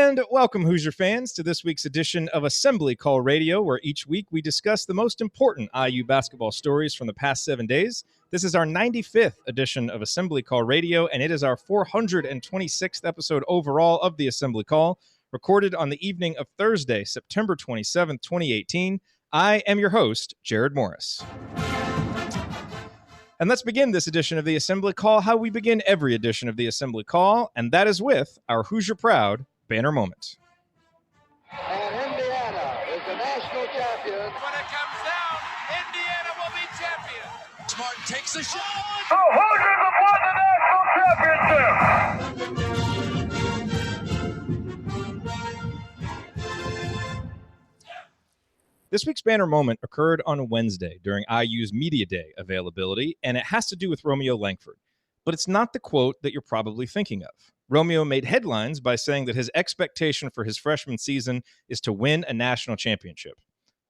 And welcome, Hoosier fans, to this week's edition of Assembly Call Radio, where each week we discuss the most important IU basketball stories from the past 7 days. This is our 95th edition of Assembly Call Radio, and it is our 426th episode overall of the Assembly Call, recorded on the evening of Thursday, September 27th, 2018. I am your host, Jared Morris. And let's begin this edition of the Assembly Call how we begin every edition of the Assembly Call, and that is with our Hoosier Proud banner moment. And Indiana is the national champion. When it comes down, Indiana will be champion. Smart takes the shot. The Hoosiers have won the national championship. This week's banner moment occurred on Wednesday during IU's Media Day availability, and it has to do with Romeo Langford. But it's not the quote that you're probably thinking of. Romeo made headlines by saying that his expectation for his freshman season is to win a national championship.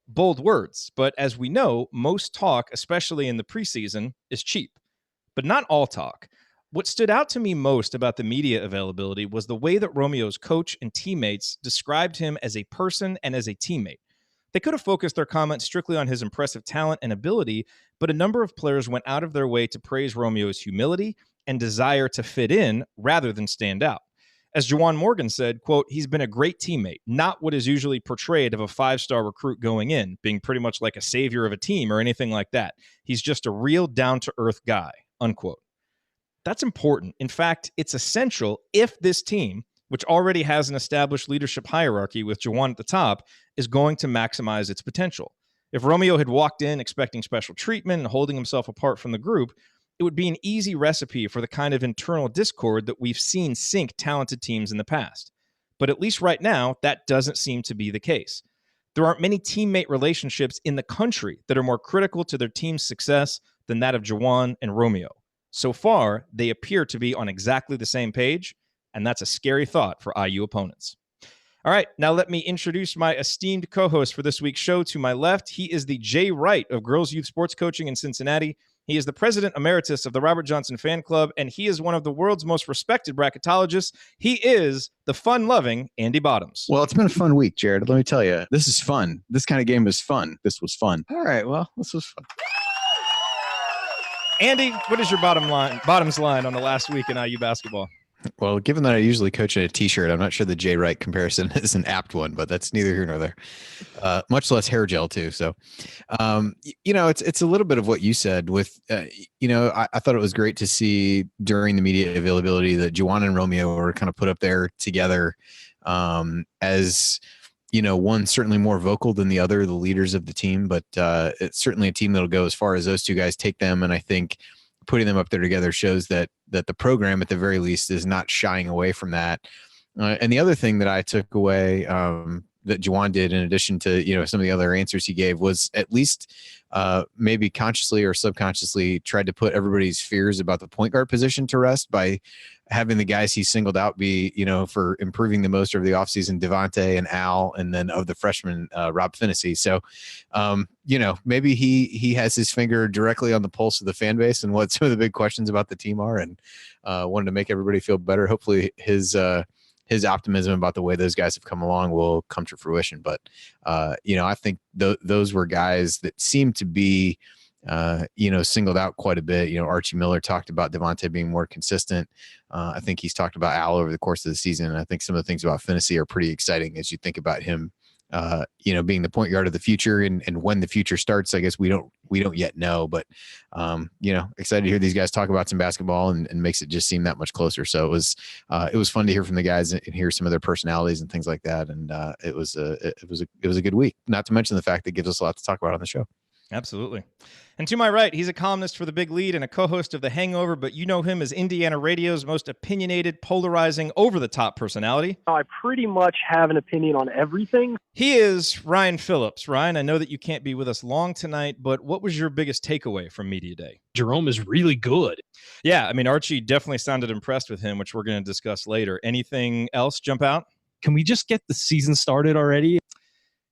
Bold words, but as we know, most talk, especially in the preseason, is cheap. But not all talk. What stood out to me most about the media availability was the way that Romeo's coach and teammates described him as a person and as a teammate. They could have focused their comments strictly on his impressive talent and ability, but a number of players went out of their way to praise Romeo's humility and desire to fit in rather than stand out. As Juwan Morgan said, quote, "He's been a great teammate, not what is usually portrayed of a five-star recruit going in, being pretty much like a savior of a team or anything like that. He's just a real down-to-earth guy," unquote. That's important. In fact, it's essential if this team, which already has an established leadership hierarchy with Juwan at the top, is going to maximize its potential. If Romeo had walked in expecting special treatment and holding himself apart from the group, it would be an easy recipe for the kind of internal discord that we've seen sink talented teams in the past. But at least right now, that doesn't seem to be the case. There aren't many teammate relationships in the country that are more critical to their team's success than that of Juwan and Romeo. So far, they appear to be on exactly the same page, and that's a scary thought for IU opponents. All right, now let me introduce my esteemed co-host for this week's show. To my left, he is the Jay Wright of Girls Youth Sports Coaching in Cincinnati. He is the president emeritus of the Robert Johnson Fan Club, and he is one of the world's most respected bracketologists. He is the fun-loving Andy Bottoms. Well, it's been a fun week, Jared. Let me tell you, this is fun. This kind of game is fun. This was fun. All right, well, this was fun. Andy, what is your bottoms line on the last week in IU basketball? Well, given that I usually coach in a t-shirt, I'm not sure the Jay Wright comparison is an apt one, but that's neither here nor there. Much less hair gel too. So, it's a little bit of what you said with, I thought it was great to see during the media availability that Juwan and Romeo were kind of put up there together as, one certainly more vocal than the other, the leaders of the team, but it's certainly a team that'll go as far as those two guys take them. And I think putting them up there together shows that the program at the very least is not shying away from that. And the other thing that I took away that Juwan did, in addition to, some of the other answers he gave, was at least maybe consciously or subconsciously tried to put everybody's fears about the point guard position to rest by having the guys he singled out be, for improving the most over the offseason, Devontae and Al, and then of the freshman, Rob Finney. So, maybe he has his finger directly on the pulse of the fan base and what some of the big questions about the team are, and wanted to make everybody feel better. Hopefully his optimism about the way those guys have come along will come to fruition. But, I think those were guys that seemed to be, singled out quite a bit. Archie Miller talked about Devontae being more consistent. I think he's talked about Al over the course of the season. And I think some of the things about Finney are pretty exciting as you think about him, being the point guard of the future, and when the future starts, I guess we don't yet know, but, excited to hear these guys talk about some basketball and makes it just seem that much closer. So it was fun to hear from the guys and hear some of their personalities and things like that. And it was a good week, not to mention the fact that it gives us a lot to talk about on the show. Absolutely. And to my right, he's a columnist for The Big Lead and a co-host of The Hangover, but you know him as Indiana radio's most opinionated, polarizing, over-the-top personality. I pretty much have an opinion on everything. He is Ryan Phillips. Ryan, I know that you can't be with us long tonight, but what was your biggest takeaway from Media Day? Jerome is really good. Yeah, Archie definitely sounded impressed with him, which we're going to discuss later. Anything else jump out? Can we just get the season started already?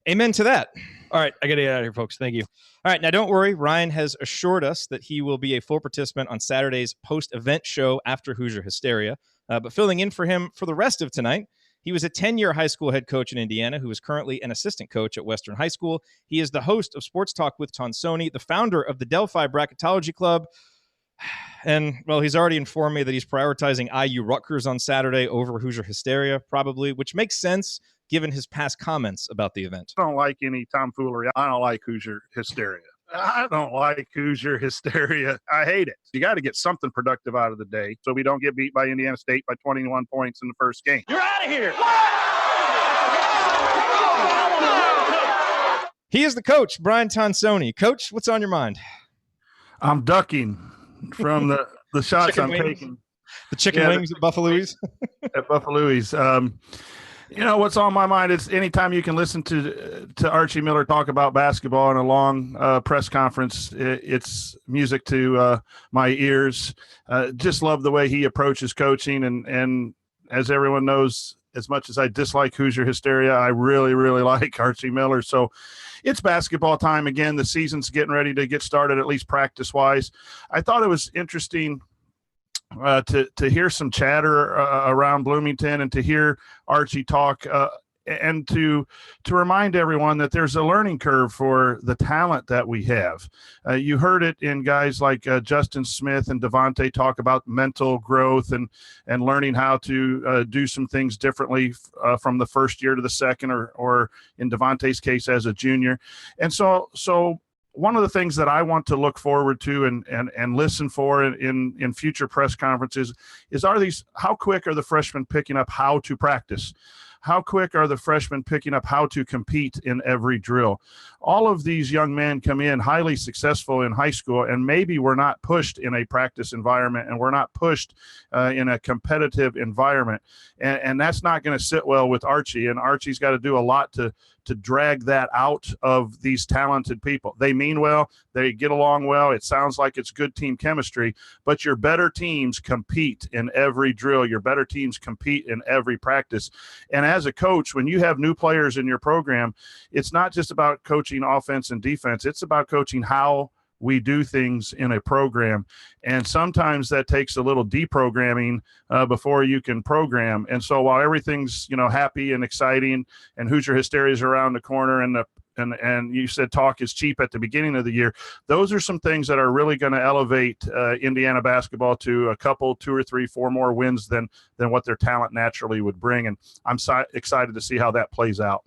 Amen to that. All right, I got to get out of here, folks. Thank you. All right, now don't worry. Ryan has assured us that he will be a full participant on Saturday's post-event show after Hoosier Hysteria. But filling in for him for the rest of tonight, He was a 10-year high school head coach in Indiana who is currently an assistant coach at Western High School. He is the host of Sports Talk with Tonsoni, the founder of the Delphi Bracketology Club. And, well, he's already informed me that he's prioritizing IU Rutgers on Saturday over Hoosier Hysteria, probably, which makes sense given his past comments about the event. I don't like any tomfoolery. I don't like Hoosier Hysteria. I don't like Hoosier Hysteria. I hate it. You got to get something productive out of the day so we don't get beat by Indiana State by 21 points in the first game. You're out of here. He is the coach, Brian Tonsoni. Coach, what's on your mind? I'm ducking from the shots Chicken I'm wings. taking The chicken wings at Buffalo's? at Buffalo's. What's on my mind is anytime you can listen to Archie Miller talk about basketball in a long press conference, it's music to my ears. Just love the way he approaches coaching. And as everyone knows, as much as I dislike Hoosier Hysteria, I really, really like Archie Miller. So it's basketball time again. The season's getting ready to get started, at least practice-wise. I thought it was interesting to hear some chatter around Bloomington and to hear Archie talk and to remind everyone that there's a learning curve for the talent that we have. You heard it in guys like Justin Smith and Devontae talk about mental growth and learning how to do some things differently from the first year to the second, or in Devontae's case as a junior. And so one of the things that I want to look forward to and listen for in future press conferences is how quick are the freshmen picking up how to practice? How quick are the freshmen picking up how to compete in every drill? All of these young men come in highly successful in high school, and maybe we're not pushed in a practice environment and we're not pushed in a competitive environment. And that's not going to sit well with Archie. And Archie's got to do a lot to drag that out of these talented people. They mean well, they get along well. It sounds like it's good team chemistry, but your better teams compete in every drill. Your better teams compete in every practice. And as a coach, when you have new players in your program, it's not just about coaching offense and defense. It's about coaching how we do things in a program. And sometimes that takes a little deprogramming before you can program. And so while everything's, happy and exciting and Hoosier Hysteria is around the corner and you said talk is cheap at the beginning of the year, those are some things that are really going to elevate Indiana basketball to a couple, 2 or 3, 4 more wins than what their talent naturally would bring. And I'm excited to see how that plays out.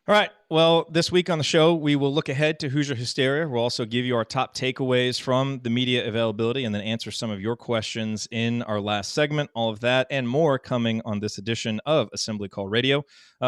All right. Well, this week on the show, we will look ahead to Hoosier Hysteria. We'll also give you our top takeaways from the media availability and then answer some of your questions in our last segment. All of that and more coming on this edition of Assembly Call Radio.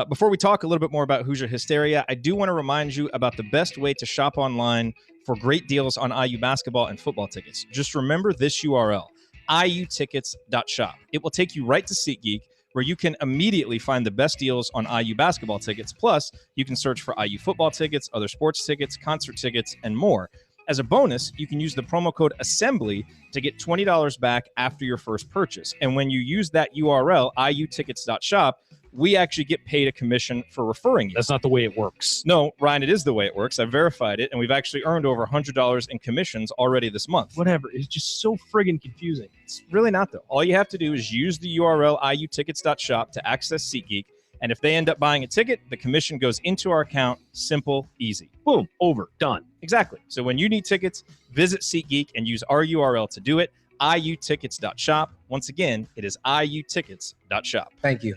Before we talk a little bit more about Hoosier Hysteria, I do want to remind you about the best way to shop online for great deals on IU basketball and football tickets. Just remember this URL, iutickets.shop. It will take you right to SeatGeek, where you can immediately find the best deals on IU basketball tickets. Plus, you can search for IU football tickets, other sports tickets, concert tickets, and more. As a bonus, you can use the promo code ASSEMBLY to get $20 back after your first purchase. And when you use that URL, iutickets.shop, we actually get paid a commission for referring you. That's not the way it works. No, Ryan, it is the way it works. I verified it, and we've actually earned over $100 in commissions already this month. Whatever. It's just so friggin' confusing. It's really not, though. All you have to do is use the URL iutickets.shop to access SeatGeek, and if they end up buying a ticket, the commission goes into our account. Simple, easy. Boom, over, done. Exactly. So when you need tickets, visit SeatGeek and use our URL to do it, iutickets.shop. Once again, it is iutickets.shop. Thank you.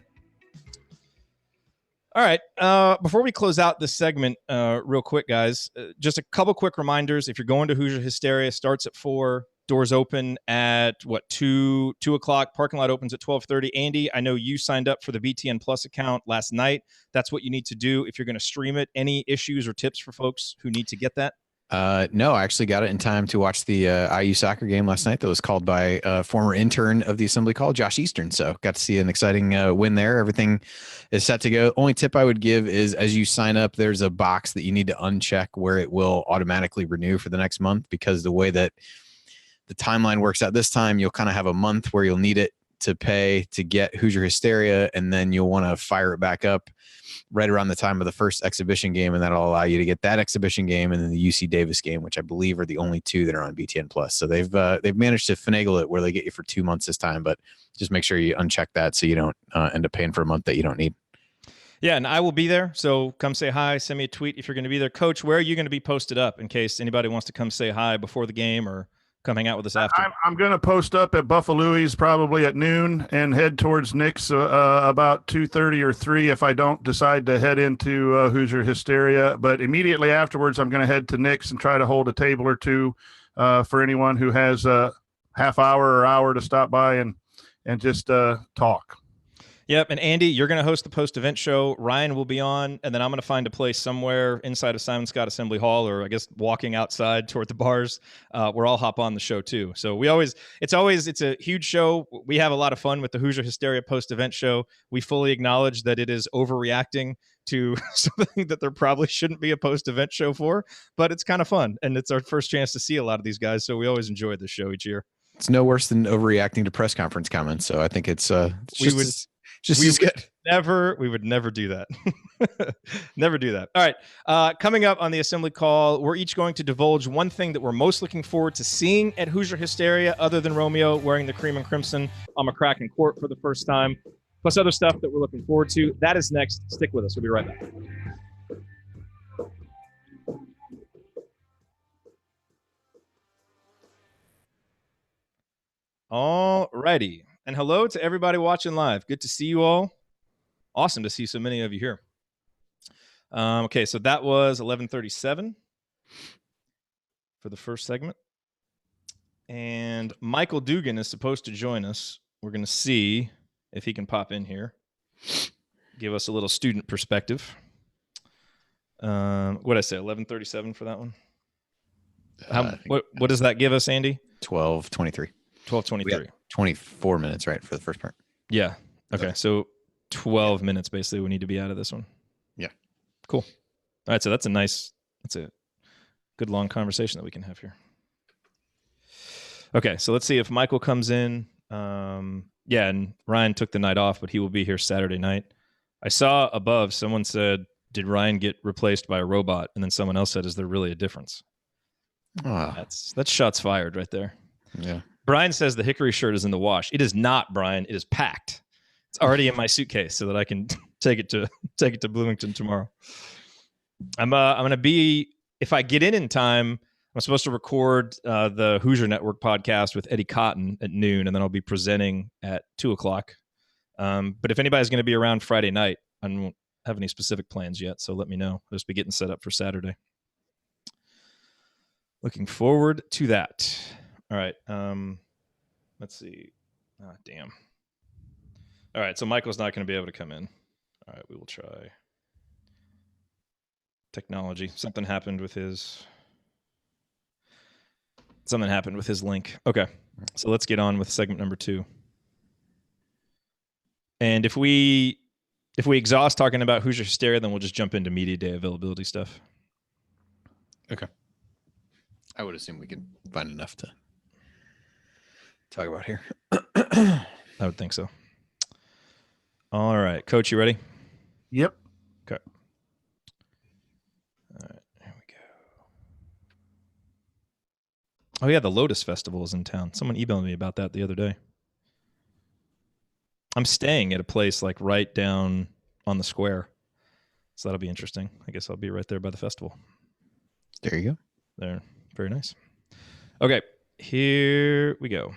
All right. Before we close out this segment, real quick, guys, just a couple quick reminders. If you're going to Hoosier Hysteria, starts at 4, doors open at 2 o'clock. Parking lot opens at 12:30. Andy, I know you signed up for the BTN Plus account last night. That's what you need to do if you're going to stream it. Any issues or tips for folks who need to get that? No, I actually got it in time to watch the IU soccer game last night that was called by a former intern of the Assembly Call, Josh Eastern. So got to see an exciting win there. Everything is set to go. Only tip I would give is as you sign up, there's a box that you need to uncheck where it will automatically renew for the next month, because the way that the timeline works out this time, you'll kind of have a month where you'll need it to pay to get Hoosier Hysteria, and then you'll want to fire it back up right around the time of the first exhibition game, and that'll allow you to get that exhibition game and then the UC Davis game, which I believe are the only two that are on BTN Plus. So they've managed to finagle it where they get you for 2 months this time, but just make sure you uncheck that so you don't end up paying for a month that you don't need. Yeah, and I will be there, so come say hi, send me a tweet if you're going to be there. Coach, where are you going to be posted up in case anybody wants to come say hi before the game or come hang out with us after? I'm going to post up at Buffalo's probably at noon and head towards Nick's about 2:30 or 3 if I don't decide to head into Hoosier Hysteria. But immediately afterwards, I'm going to head to Nick's and try to hold a table or two for anyone who has a half hour or hour to stop by and just talk. Yep, and Andy, you're going to host the post-event show. Ryan will be on, and then I'm going to find a place somewhere inside of Simon Scott Assembly Hall, or I guess walking outside toward the bars, where I'll hop on the show too. So it's a huge show. We have a lot of fun with the Hoosier Hysteria post-event show. We fully acknowledge that it is overreacting to something that there probably shouldn't be a post-event show for, but it's kind of fun, and it's our first chance to see a lot of these guys, so we always enjoy this show each year. It's no worse than overreacting to press conference comments, so I think it's we would never do that. Never do that. All right. Coming up on the assembly call, we're each going to divulge one thing that we're most looking forward to seeing at Hoosier Hysteria, other than Romeo wearing the cream and crimson on McCracken Court for the first time, plus other stuff that we're looking forward to. That is next. Stick with us. We'll be right back. All righty. And hello to everybody watching live. Good to see you all. Awesome to see so many of you here. Okay, so that was 11:37 for the first segment. And Michael Dugan is supposed to join us. We're going to see if he can pop in here. Give us a little student perspective. What did I say, 11:37 for that one? What does that give us, Andy? 12:23. 12:23. 24 minutes, right, for the first part. Yeah. Okay. So 12 minutes basically we need to be out of this one. Yeah. Cool. All right. So that's a good long conversation that we can have here. Okay. So let's see if Michael comes in. Yeah. And Ryan took the night off, but he will be here Saturday night. I saw above someone said, did Ryan get replaced by a robot? And then someone else said, is there really a difference? That's shots fired right there. Yeah. Brian says the Hickory shirt is in the wash. It is not, Brian. It is packed. It's already in my suitcase so that I can take it to Bloomington tomorrow. I'm gonna be, if I get in time, I'm supposed to record the Hoosier Network podcast with Eddie Cotton at noon, and then I'll be presenting at 2:00. But if anybody's going to be around Friday night, I don't have any specific plans yet, so let me know. I'll just be getting set up for Saturday. Looking forward to that. All right. Let's see. Damn. All right. So Michael's not going to be able to come in. All right. We will try. Technology. Something happened with his link. Okay. So let's get on with segment number 2. And if we exhaust talking about Hoosier Hysteria, then we'll just jump into media day availability stuff. Okay. I would assume we could find enough to talk about here. I would think so. All right. Coach, you ready? Yep. Okay. All right. Here we go. Oh, yeah. The Lotus Festival is in town. Someone emailed me about that the other day. I'm staying at a place like right down on the square. So that'll be interesting. I guess I'll be right there by the festival. There you go. There. Very nice. Okay. Here we go.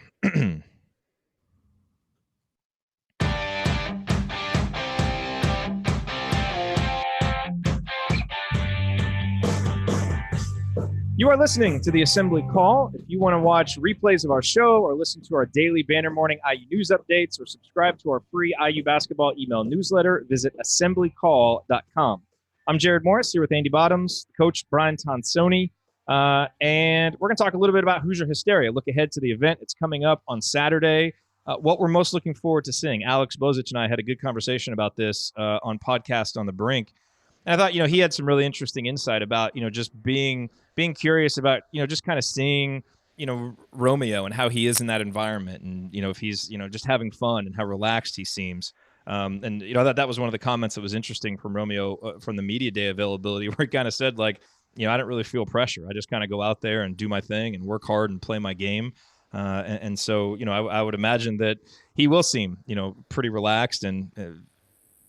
You are listening to the Assembly Call. If you want to watch replays of our show or listen to our daily Banner Morning IU news updates or subscribe to our free IU basketball email newsletter, visit assemblycall.com. I'm Jared Morris here with Andy Bottoms, Coach Brian Tonsoni, and we're going to talk a little bit about Hoosier Hysteria. Look ahead to the event. It's coming up on Saturday. What we're most looking forward to seeing. Alex Bozich and I had a good conversation about this on Podcast on the Brink. And I thought, he had some really interesting insight about, just being curious about, just kind of seeing Romeo and how he is in that environment, and if he's just having fun and how relaxed he seems. And that was one of the comments that was interesting from Romeo from the media day availability, where he kind of said like, I don't really feel pressure. I just kind of go out there and do my thing and work hard and play my game. And so I would imagine that he will seem pretty relaxed, and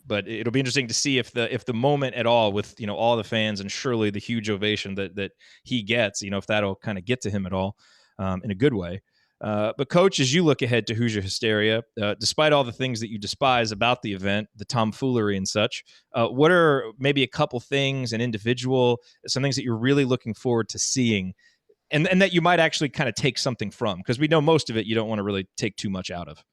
but it'll be interesting to see if the moment at all with all the fans and surely the huge ovation that he gets, if that'll kind of get to him at all, in a good way. But coach, as you look ahead to Hoosier Hysteria, despite all the things that you despise about the event, the tomfoolery and such, what are maybe a couple things, some things that you're really looking forward to seeing, and that you might actually kind of take something from? Because we know most of it you don't want to really take too much out of.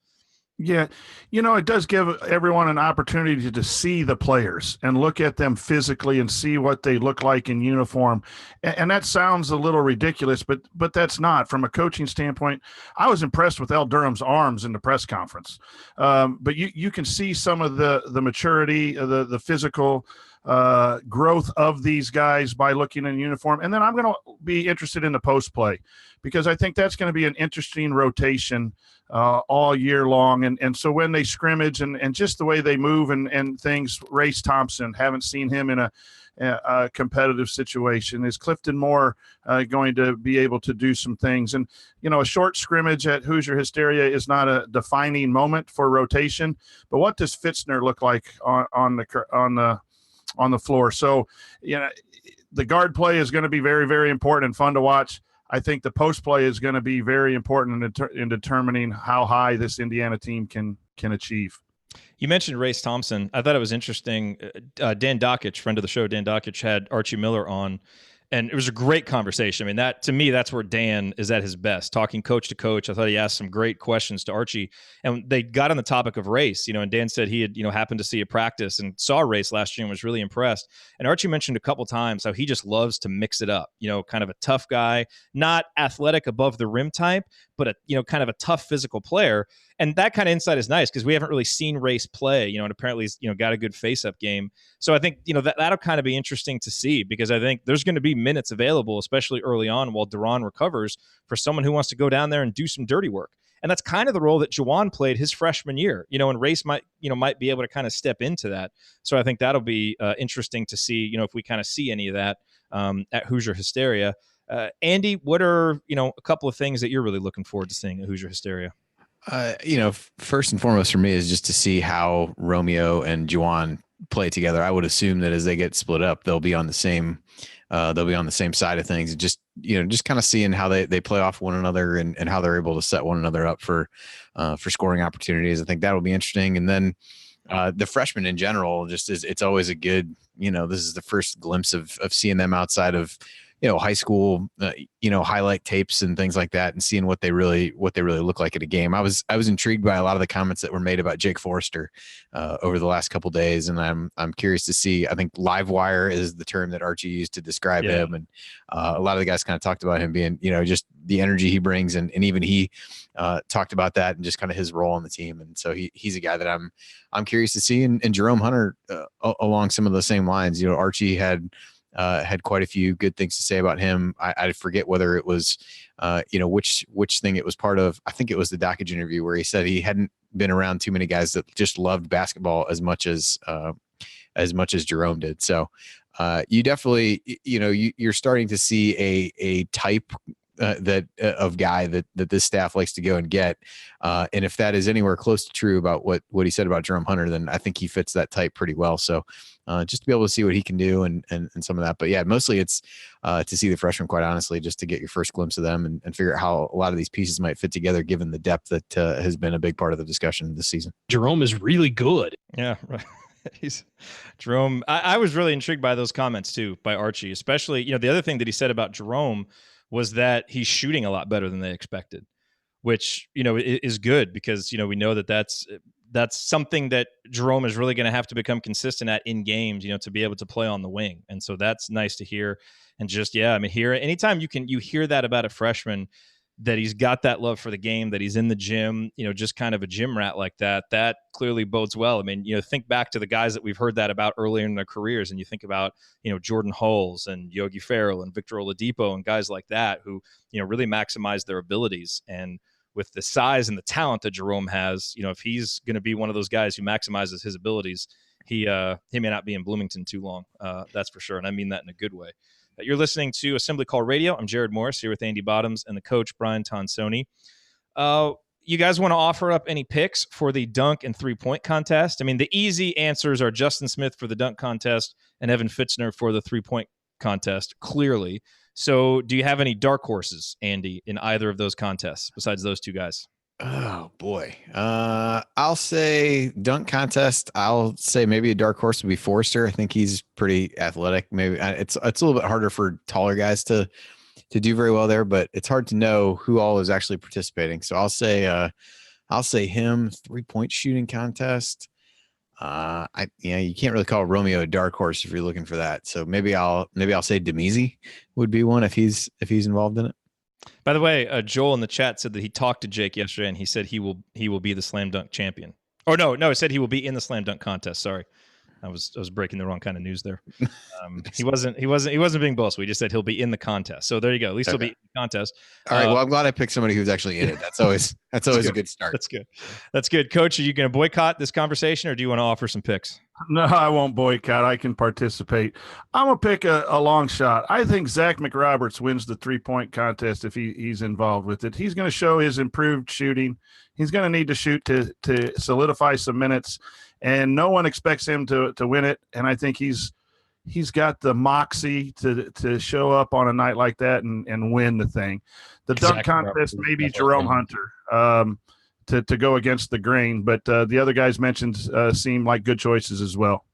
Yeah, it does give everyone an opportunity to see the players and look at them physically and see what they look like in uniform. And that sounds a little ridiculous, but that's not. From a coaching standpoint, I was impressed with El Durham's arms in the press conference. But you can see some of the maturity, the physical growth of these guys by looking in uniform. And then I'm going to be interested in the post play, because I think that's going to be an interesting rotation all year long. And so when they scrimmage and just the way they move and things, Race Thompson, haven't seen him in a competitive situation. Is Clifton Moore going to be able to do some things? And, a short scrimmage at Hoosier Hysteria is not a defining moment for rotation, but what does Fitzner look like on the floor? So, the guard play is going to be very, very important and fun to watch. I think the post play is going to be very important in determining how high this Indiana team can achieve. You mentioned Race Thompson. I thought it was interesting. Dan Dockich, friend of the show, Dan Dockich, had Archie Miller on, and it was a great conversation. I mean, to me, that's where Dan is at his best, talking coach to coach. I thought he asked some great questions to Archie, and they got on the topic of Race, and Dan said he had, happened to see a practice and saw Race last year and was really impressed. And Archie mentioned a couple times how he just loves to mix it up, kind of a tough guy, not athletic above the rim type, but kind of a tough physical player. And that kind of insight is nice because we haven't really seen Race play, and apparently he's, got a good face-up game. So I think, that'll kind of be interesting to see, because I think there's going to be minutes available, especially early on while Duran recovers, for someone who wants to go down there and do some dirty work. And that's kind of the role that Juwan played his freshman year, and Race might be able to kind of step into that. So I think that'll be interesting to see, if we kind of see any of that at Hoosier Hysteria. Andy, what are, a couple of things that you're really looking forward to seeing at Hoosier Hysteria? First and foremost for me is just to see how Romeo and Juwan play together. I would assume that as they get split up, they'll be on the same side of things. And just kind of seeing how they play off one another and how they're able to set one another up for scoring opportunities. I think that'll be interesting. And then the freshmen in general, it's always a good, this is the first glimpse of seeing them outside of, high school, highlight tapes and things like that, and seeing what they really look like at a game. I was intrigued by a lot of the comments that were made about Jake Forrester over the last couple of days, and I'm curious to see. I think live wire is the term that Archie used to describe him, and a lot of the guys kind of talked about him being, just the energy he brings, and even he talked about that and just kind of his role on the team. And so he's a guy that I'm curious to see, and Jerome Hunter along some of the same lines. Archie had quite a few good things to say about him. I forget whether it was, which thing it was part of. I think it was the Dockage interview where he said he hadn't been around too many guys that just loved basketball as much as Jerome did. So you definitely, you're starting to see a type of guy that this staff likes to go and get. And if that is anywhere close to true about what he said about Jerome Hunter, then I think he fits that type pretty well. So just to be able to see what he can do and some of that. But yeah, mostly it's to see the freshmen, quite honestly, just to get your first glimpse of them and figure out how a lot of these pieces might fit together, given the depth that has been a big part of the discussion this season. Jerome is really good. Yeah, right. He's Jerome. I was really intrigued by those comments too, by Archie, especially, the other thing that he said about Jerome was that he's shooting a lot better than they expected, which, is good because, we know that's something that Jerome is really going to have to become consistent at in games, to be able to play on the wing. And so that's nice to hear. And just, anytime you hear that about a freshman, that he's got that love for the game, that he's in the gym, just kind of a gym rat like that, that clearly bodes well. I mean, think back to the guys that we've heard that about earlier in their careers, and you think about, Jordan Hulls and Yogi Ferrell and Victor Oladipo and guys like that who, really maximize their abilities. And with the size and the talent that Jerome has, if he's going to be one of those guys who maximizes his abilities, he may not be in Bloomington too long. That's for sure. And I mean that in a good way. You're listening to Assembly Call Radio. I'm Jared Morris here with Andy Bottoms and the coach, Brian Tonsoni. You guys want to offer up any picks for the dunk and three-point contest? I mean, the easy answers are Justin Smith for the dunk contest and Evan Fitzner for the three-point contest, clearly. So do you have any dark horses, Andy, in either of those contests besides those two guys? Oh boy. I'll say dunk contest. I'll say maybe a dark horse would be Forrester. I think he's pretty athletic. Maybe it's a little bit harder for taller guys to do very well there, but it's hard to know who all is actually participating. So I'll say him. 3-point shooting contest. You can't really call Romeo a dark horse if you're looking for that. So maybe I'll say Demizi would be one if he's involved in it. By the way, Joel in the chat said that he talked to Jake yesterday, and he said he will be the slam dunk champion. Or no, he said he will be in the slam dunk contest. Sorry, I was breaking the wrong kind of news there. He wasn't being boastful. He just said he'll be in the contest. So there you go. At least he'll be in the contest. All right. Well, I'm glad I picked somebody who's actually in it. That's always a good start. That's good. Coach, are you going to boycott this conversation, or do you want to offer some picks? No, I won't boycott. I can participate. I'm going to pick a long shot. I think Zach McRoberts wins the 3-point contest if he's involved with it. He's going to show his improved shooting. He's going to need to shoot to solidify some minutes, and no one expects him to win it. And I think he's got the moxie to show up on a night like that and win the thing. The dunk contest, maybe Jerome Hunter. To go against the grain, but the other guys mentioned seem like good choices as well.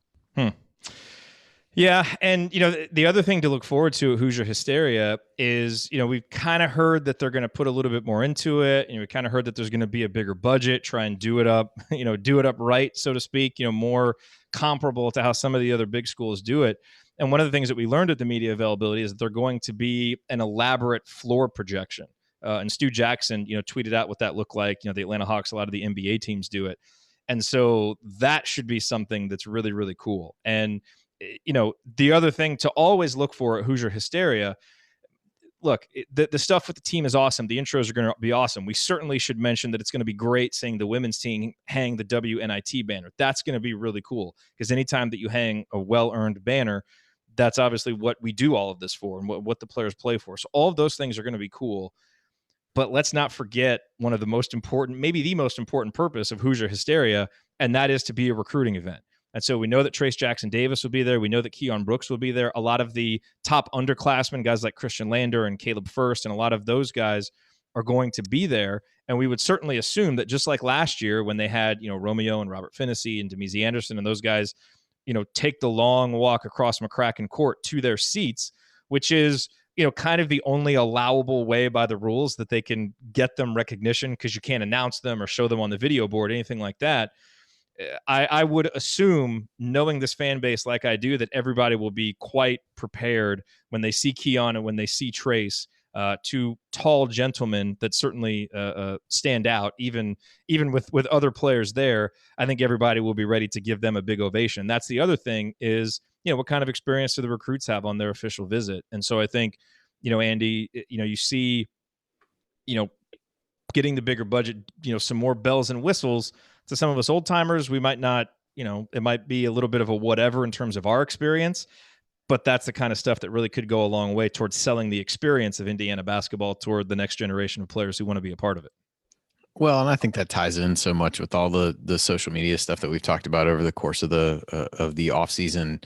Yeah, and the other thing to look forward to at Hoosier Hysteria is we've kind of heard that they're going to put a little bit more into it, and we kind of heard that there's going to be a bigger budget, try and do it up, do it up right, so to speak, more comparable to how some of the other big schools do it. And one of the things that we learned at the media availability is that they're going to be an elaborate floor projection. And Stu Jackson, tweeted out what that looked like. The Atlanta Hawks, a lot of the NBA teams do it. And so that should be something that's really, really cool. And, the other thing to always look for at Hoosier Hysteria, look, the stuff with the team is awesome. The intros are going to be awesome. We certainly should mention that it's going to be great seeing the women's team hang the WNIT banner. That's going to be really cool because anytime that you hang a well-earned banner, that's obviously what we do all of this for and what the players play for. So all of those things are going to be cool. But let's not forget one of the most important, maybe the most important purpose of Hoosier Hysteria, and that is to be a recruiting event. And so we know that Trace Jackson Davis will be there. We know that Keon Brooks will be there. A lot of the top underclassmen, guys like Christian Lander and Caleb First, and a lot of those guys are going to be there. And we would certainly assume that just like last year when they had, Romeo and Robert Finney and Demizi Anderson and those guys, take the long walk across McCracken Court to their seats, which is, kind of the only allowable way by the rules that they can get them recognition because you can't announce them or show them on the video board, anything like that. I would assume, knowing this fan base like I do, that everybody will be quite prepared when they see Keon and when they see Trace, two tall gentlemen that certainly stand out, even with other players there. I think everybody will be ready to give them a big ovation. That's the other thing is, what kind of experience do the recruits have on their official visit? And so I think, Andy, you see, getting the bigger budget, some more bells and whistles. To some of us old timers, we might not, it might be a little bit of a whatever in terms of our experience, but that's the kind of stuff that really could go a long way towards selling the experience of Indiana basketball toward the next generation of players who want to be a part of it. Well, and I think that ties in so much with all the social media stuff that we've talked about over the course of the off season,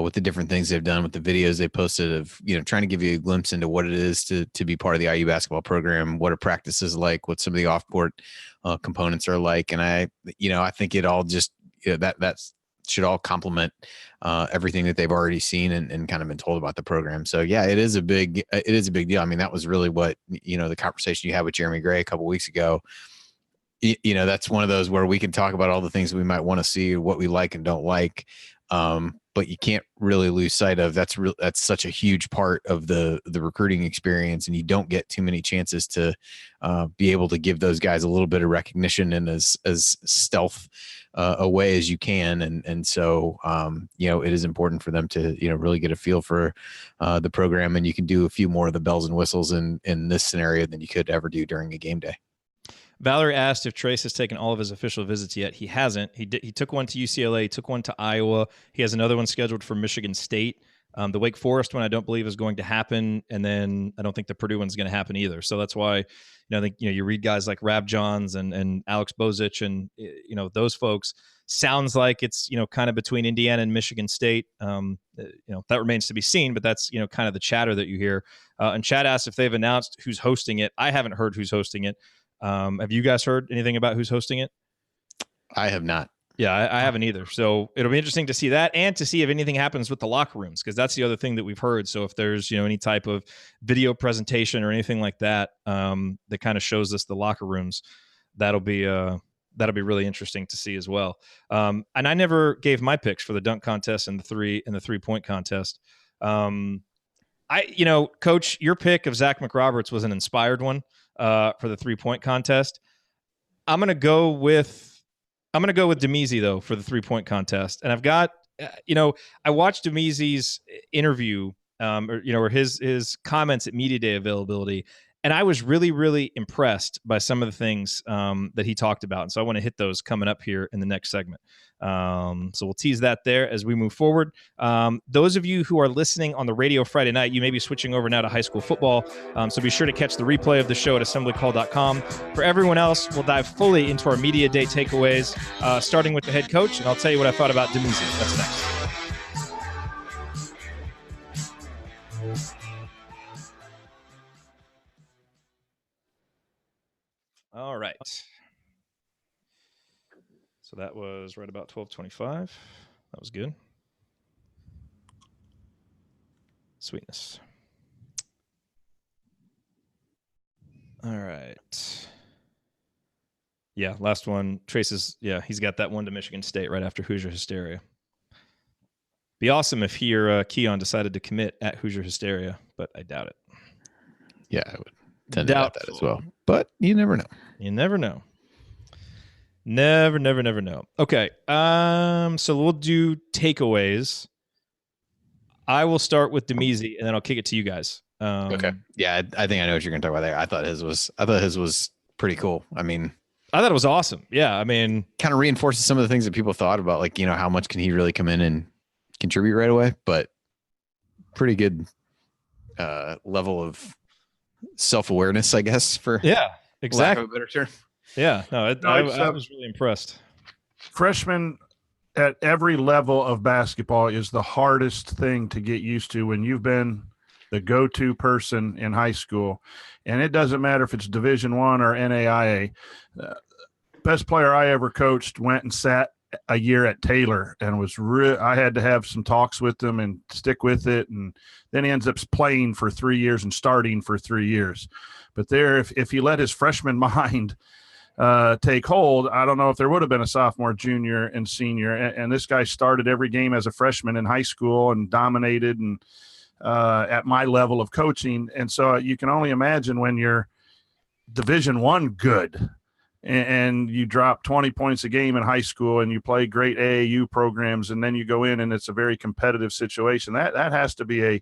with the different things they've done, with the videos they posted of, trying to give you a glimpse into what it is to be part of the IU basketball program, what a practice is like, what some of the off court components are like. And I think it all just, that should all complement everything that they've already seen and kind of been told about the program. So yeah, it is a big deal. I mean, that was really what, the conversation you had with Jeremy Gray a couple weeks ago, that's one of those where we can talk about all the things we might want to see, what we like and don't like. but you can't really lose sight of that's such a huge part of the recruiting experience, and you don't get too many chances to be able to give those guys a little bit of recognition in as stealth a way as you can, and so it is important for them to really get a feel for the program, and you can do a few more of the bells and whistles in this scenario than you could ever do during a game day. Valerie asked if Trace has taken all of his official visits yet. He hasn't. He took one to UCLA, he took one to Iowa. He has another one scheduled for Michigan State. The Wake Forest one I don't believe is going to happen, and then I don't think the Purdue one's going to happen either. So that's why I think you read guys like Rab Johns and Alex Bozich and those folks. Sounds like it's kind of between Indiana and Michigan State. That remains to be seen, but that's kind of the chatter that you hear. And Chad asked if they've announced who's hosting it. I haven't heard who's hosting it. Have you guys heard anything about who's hosting it? I have not. Yeah, I haven't either. So it'll be interesting to see that and to see if anything happens with the locker rooms, because that's the other thing that we've heard. So if there's any type of video presentation or anything like that that kind of shows us the locker rooms, that'll be really interesting to see as well. And I never gave my picks for the dunk contest and the 3-point contest. Coach, your pick of Zach McRoberts was an inspired one for the 3-point contest. I'm gonna go with Demezi though for the 3-point contest, and I've got I watched Demezi's interview or his comments at Media Day availability, and I was really, really impressed by some of the things that he talked about. And so I want to hit those coming up here in the next segment. So we'll tease that there as we move forward. Those of you who are listening on the radio Friday night, you may be switching over now to high school football. So be sure to catch the replay of the show at assemblycall.com. For everyone else, we'll dive fully into our Media Day takeaways, starting with the head coach. And I'll tell you what I thought about Demezi. That's next. All right. So that was right about 12:25. That was good. Sweetness. All right. Yeah, last one. Trace's, he's got that one to Michigan State right after Hoosier Hysteria. Be awesome if he or Keon decided to commit at Hoosier Hysteria, but I doubt it. Yeah, I would tend to doubt that as well. But you never know. You never know. Never know. Okay. So we'll do takeaways. I will start with Demezi, and then I'll kick it to you guys. Okay. Yeah, I think I know what you're going to talk about there. I thought his was pretty cool. I mean, I thought it was awesome. Yeah, I mean, kind of reinforces some of the things that people thought about, like how much can he really come in and contribute right away? But pretty good level of self-awareness, I guess, for exactly. lack of a better term. Yeah, I was really impressed. Freshman at every level of basketball is the hardest thing to get used to when you've been the go-to person in high school, and it doesn't matter if it's Division I or NAIA. Best player I ever coached went and sat a year at Taylor and was I had to have some talks with him and stick with it, and then he ends up playing for 3 years and starting for 3 years. But there, if he let his freshman mind take hold, I don't know if there would have been a sophomore, junior, and senior. And this guy started every game as a freshman in high school and dominated and at my level of coaching. And so you can only imagine when you're Division I good and you drop 20 points a game in high school and you play great AAU programs, and then you go in and it's a very competitive situation. That has to be a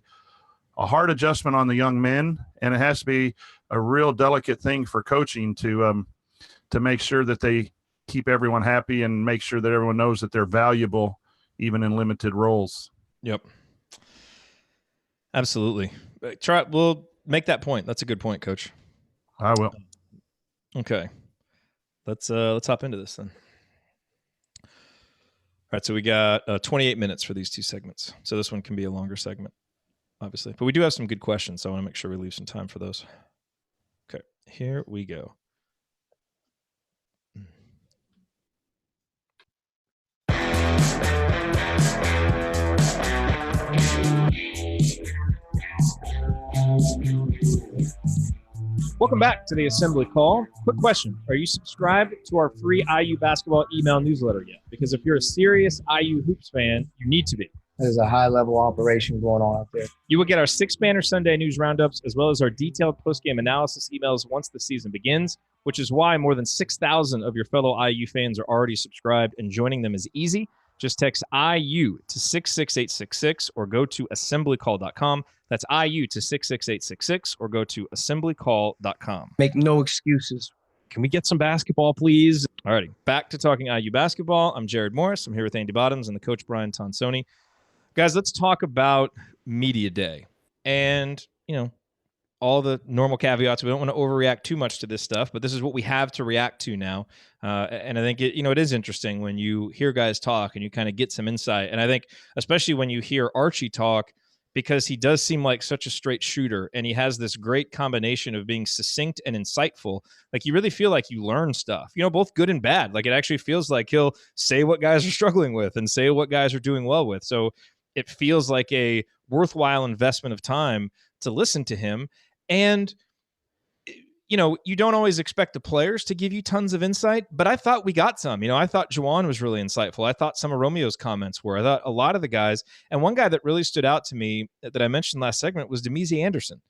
hard adjustment on the young men, and it has to be a real delicate thing for coaching to make sure that they keep everyone happy and make sure that everyone knows that they're valuable even in limited roles. Yep. Absolutely. We'll make that point. That's a good point, Coach. I will. Okay. Let's hop into this then. All right, so we got 28 minutes for these two segments. So this one can be a longer segment, obviously. But we do have some good questions, so I want to make sure we leave some time for those. Okay, here we go. Welcome back to the Assembly Call. Quick question. Are you subscribed to our free IU basketball email newsletter yet? Because if you're a serious IU Hoops fan, you need to be. there's a high level operation going on out there. You will get our 6-banner Sunday news roundups as well as our detailed post-game analysis emails once the season begins, which is why more than 6,000 of your fellow IU fans are already subscribed, and joining them is easy. Just text IU to 66866 or go to assemblycall.com. That's IU to 66866 or go to assemblycall.com. Make no excuses. Can we get some basketball, please? All righty, back to talking IU basketball. I'm Jared Morris. I'm here with Andy Bottoms and the coach Brian Tonsoni. Guys, let's talk about Media Day and, all the normal caveats. We don't want to overreact too much to this stuff, but this is what we have to react to now. And I think it is interesting when you hear guys talk and you kind of get some insight. And I think especially when you hear Archie talk, because he does seem like such a straight shooter and he has this great combination of being succinct and insightful. Like you really feel like you learn stuff, both good and bad. Like it actually feels like he'll say what guys are struggling with and say what guys are doing well with. So it feels like a worthwhile investment of time to listen to him. And, you don't always expect the players to give you tons of insight, but I thought we got some. I thought Juwan was really insightful. I thought some of Romeo's comments were. I thought a lot of the guys, and one guy that really stood out to me that I mentioned last segment was Demezy Anderson.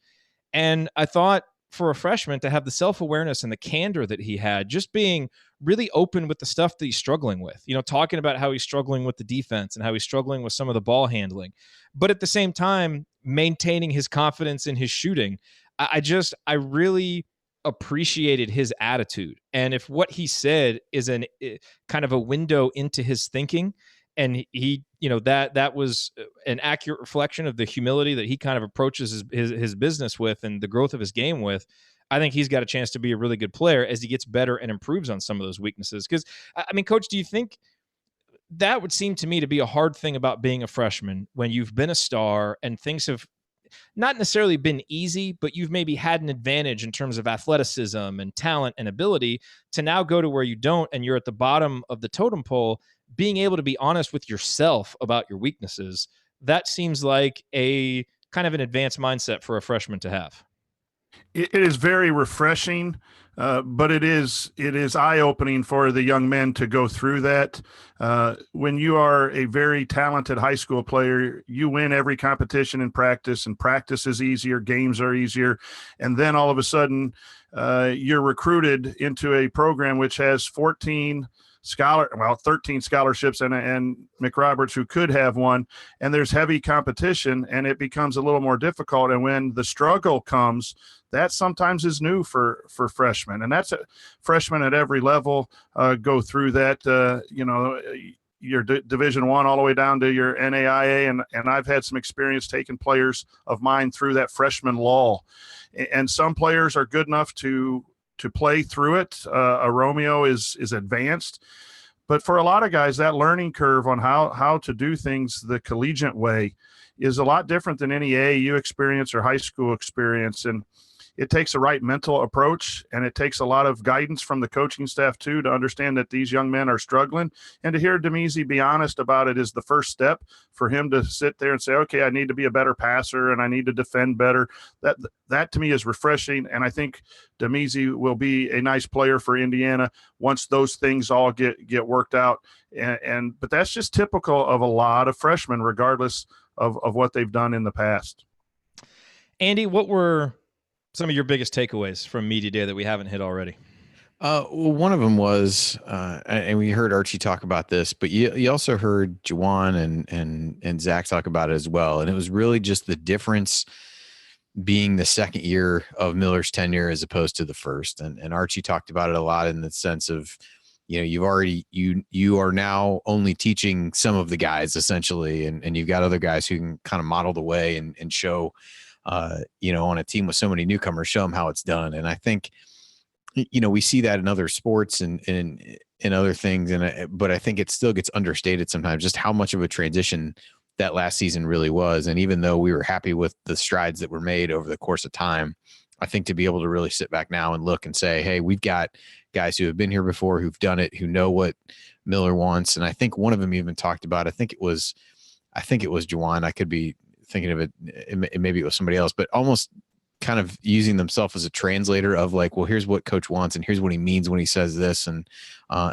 And I thought for a freshman to have the self-awareness and the candor that he had, just being really open with the stuff that he's struggling with, talking about how he's struggling with the defense and how he's struggling with some of the ball handling, but at the same time, maintaining his confidence in his shooting. I really appreciated his attitude. And if what he said is kind of a window into his thinking, and he, that was an accurate reflection of the humility that he kind of approaches his business with and the growth of his game with, I think he's got a chance to be a really good player as he gets better and improves on some of those weaknesses. Because, Coach, do you think that would seem to me to be a hard thing about being a freshman when you've been a star and things have not necessarily been easy, but you've maybe had an advantage in terms of athleticism and talent and ability to now go to where you don't and you're at the bottom of the totem pole, being able to be honest with yourself about your weaknesses? That seems like a kind of an advanced mindset for a freshman to have. It is very refreshing, but it is eye-opening for the young men to go through that. When you are a very talented high school player, you win every competition in practice, and practice is easier, games are easier, and then all of a sudden you're recruited into a program which has 13 scholarships and McRoberts who could have one, and there's heavy competition, and it becomes a little more difficult. And when the struggle comes, that sometimes is new for freshmen, and that's freshmen at every level go through that. Your Division I all the way down to your NAIA, and I've had some experience taking players of mine through that freshman lull, and some players are good enough to play through it. A Romeo is advanced, but for a lot of guys, that learning curve on how to do things the collegiate way is a lot different than any AAU experience or high school experience. And it takes a right mental approach, and it takes a lot of guidance from the coaching staff too, to understand that these young men are struggling. And to hear Demezy be honest about it is the first step for him to sit there and say, okay, I need to be a better passer and I need to defend better. That to me is refreshing. And I think Demezy will be a nice player for Indiana once those things all get worked out. But that's just typical of a lot of freshmen, regardless of what they've done in the past. Andy, what were some of your biggest takeaways from Media Day that we haven't hit already? Well, one of them was, and we heard Archie talk about this, but you also heard Juwan and Zach talk about it as well. And it was really just the difference being the second year of Miller's tenure as opposed to the first. And Archie talked about it a lot in the sense of, you are now only teaching some of the guys essentially, and you've got other guys who can kind of model the way and show, on a team with so many newcomers, show them how it's done. And I think, we see that in other sports and in other things. But I think it still gets understated sometimes just how much of a transition that last season really was. And even though we were happy with the strides that were made over the course of time, I think to be able to really sit back now and look and say, hey, we've got guys who have been here before, who've done it, who know what Miller wants. And I think one of them even talked about, I think it was Juwan. I could be thinking of it, maybe it was somebody else, but almost kind of using themselves as a translator of like, well, here's what coach wants and here's what he means when he says this, and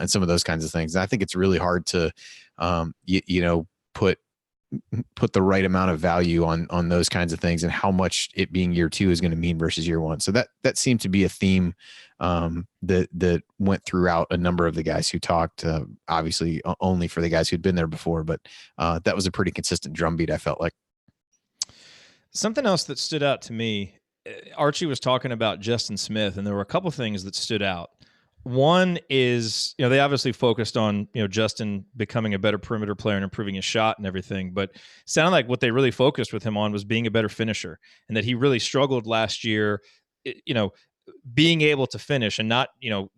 some of those kinds of things. And I think it's really hard to, put put the right amount of value on those kinds of things and how much it being year 2 is going to mean versus year 1. So that seemed to be a theme that went throughout a number of the guys who talked, obviously only for the guys who'd been there before, but that was a pretty consistent drumbeat, I felt like. Something else that stood out to me, Archie was talking about Justin Smith, and there were a couple things that stood out. One is, they obviously focused on, Justin becoming a better perimeter player and improving his shot and everything, but it sounded like what they really focused with him on was being a better finisher, and that he really struggled last year, being able to finish and not,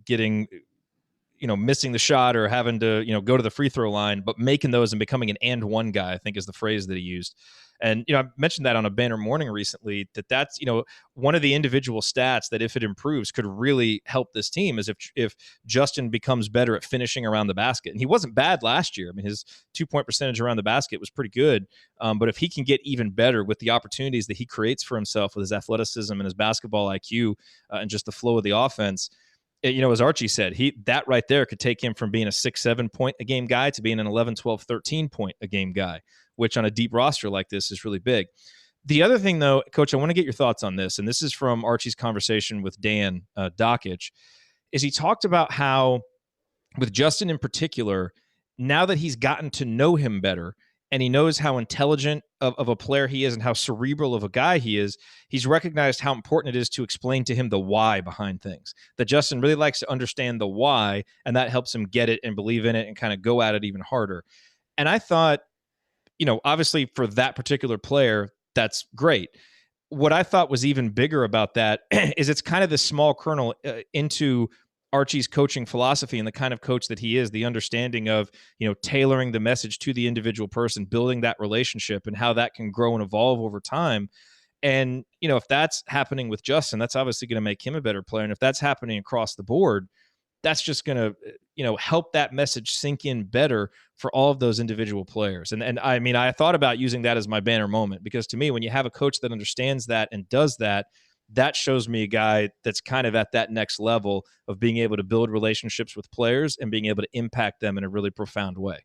getting, missing the shot or having to, go to the free throw line, but making those and becoming an and one guy, I think is the phrase that he used. And, I mentioned that on a Banner Morning recently, that's, one of the individual stats that if it improves could really help this team is if Justin becomes better at finishing around the basket. And he wasn't bad last year. I mean, his 2-point percentage around the basket was pretty good. But if he can get even better with the opportunities that he creates for himself with his athleticism and his basketball IQ and just the flow of the offense, as Archie said, that right there could take him from being a 6-7 point a game guy to being an 11, 12, 13 point a game guy, which on a deep roster like this is really big. The other thing, though, Coach, I want to get your thoughts on this, and this is from Archie's conversation with Dan Dockich, is he talked about how, with Justin in particular, now that he's gotten to know him better, and he knows how intelligent of a player he is and how cerebral of a guy he is, he's recognized how important it is to explain to him the why behind things. That Justin really likes to understand the why, and that helps him get it and believe in it and kind of go at it even harder. And I thought, obviously for that particular player, that's great. What I thought was even bigger about that is it's kind of the small kernel into Archie's coaching philosophy and the kind of coach that he is, the understanding of, tailoring the message to the individual person, building that relationship and how that can grow and evolve over time. And, if that's happening with Justin, that's obviously going to make him a better player. And if that's happening across the board, that's just going to, help that message sink in better for all of those individual players. And I mean, I thought about using that as my banner moment, because to me, when you have a coach that understands that and does that, that shows me a guy that's kind of at that next level of being able to build relationships with players and being able to impact them in a really profound way.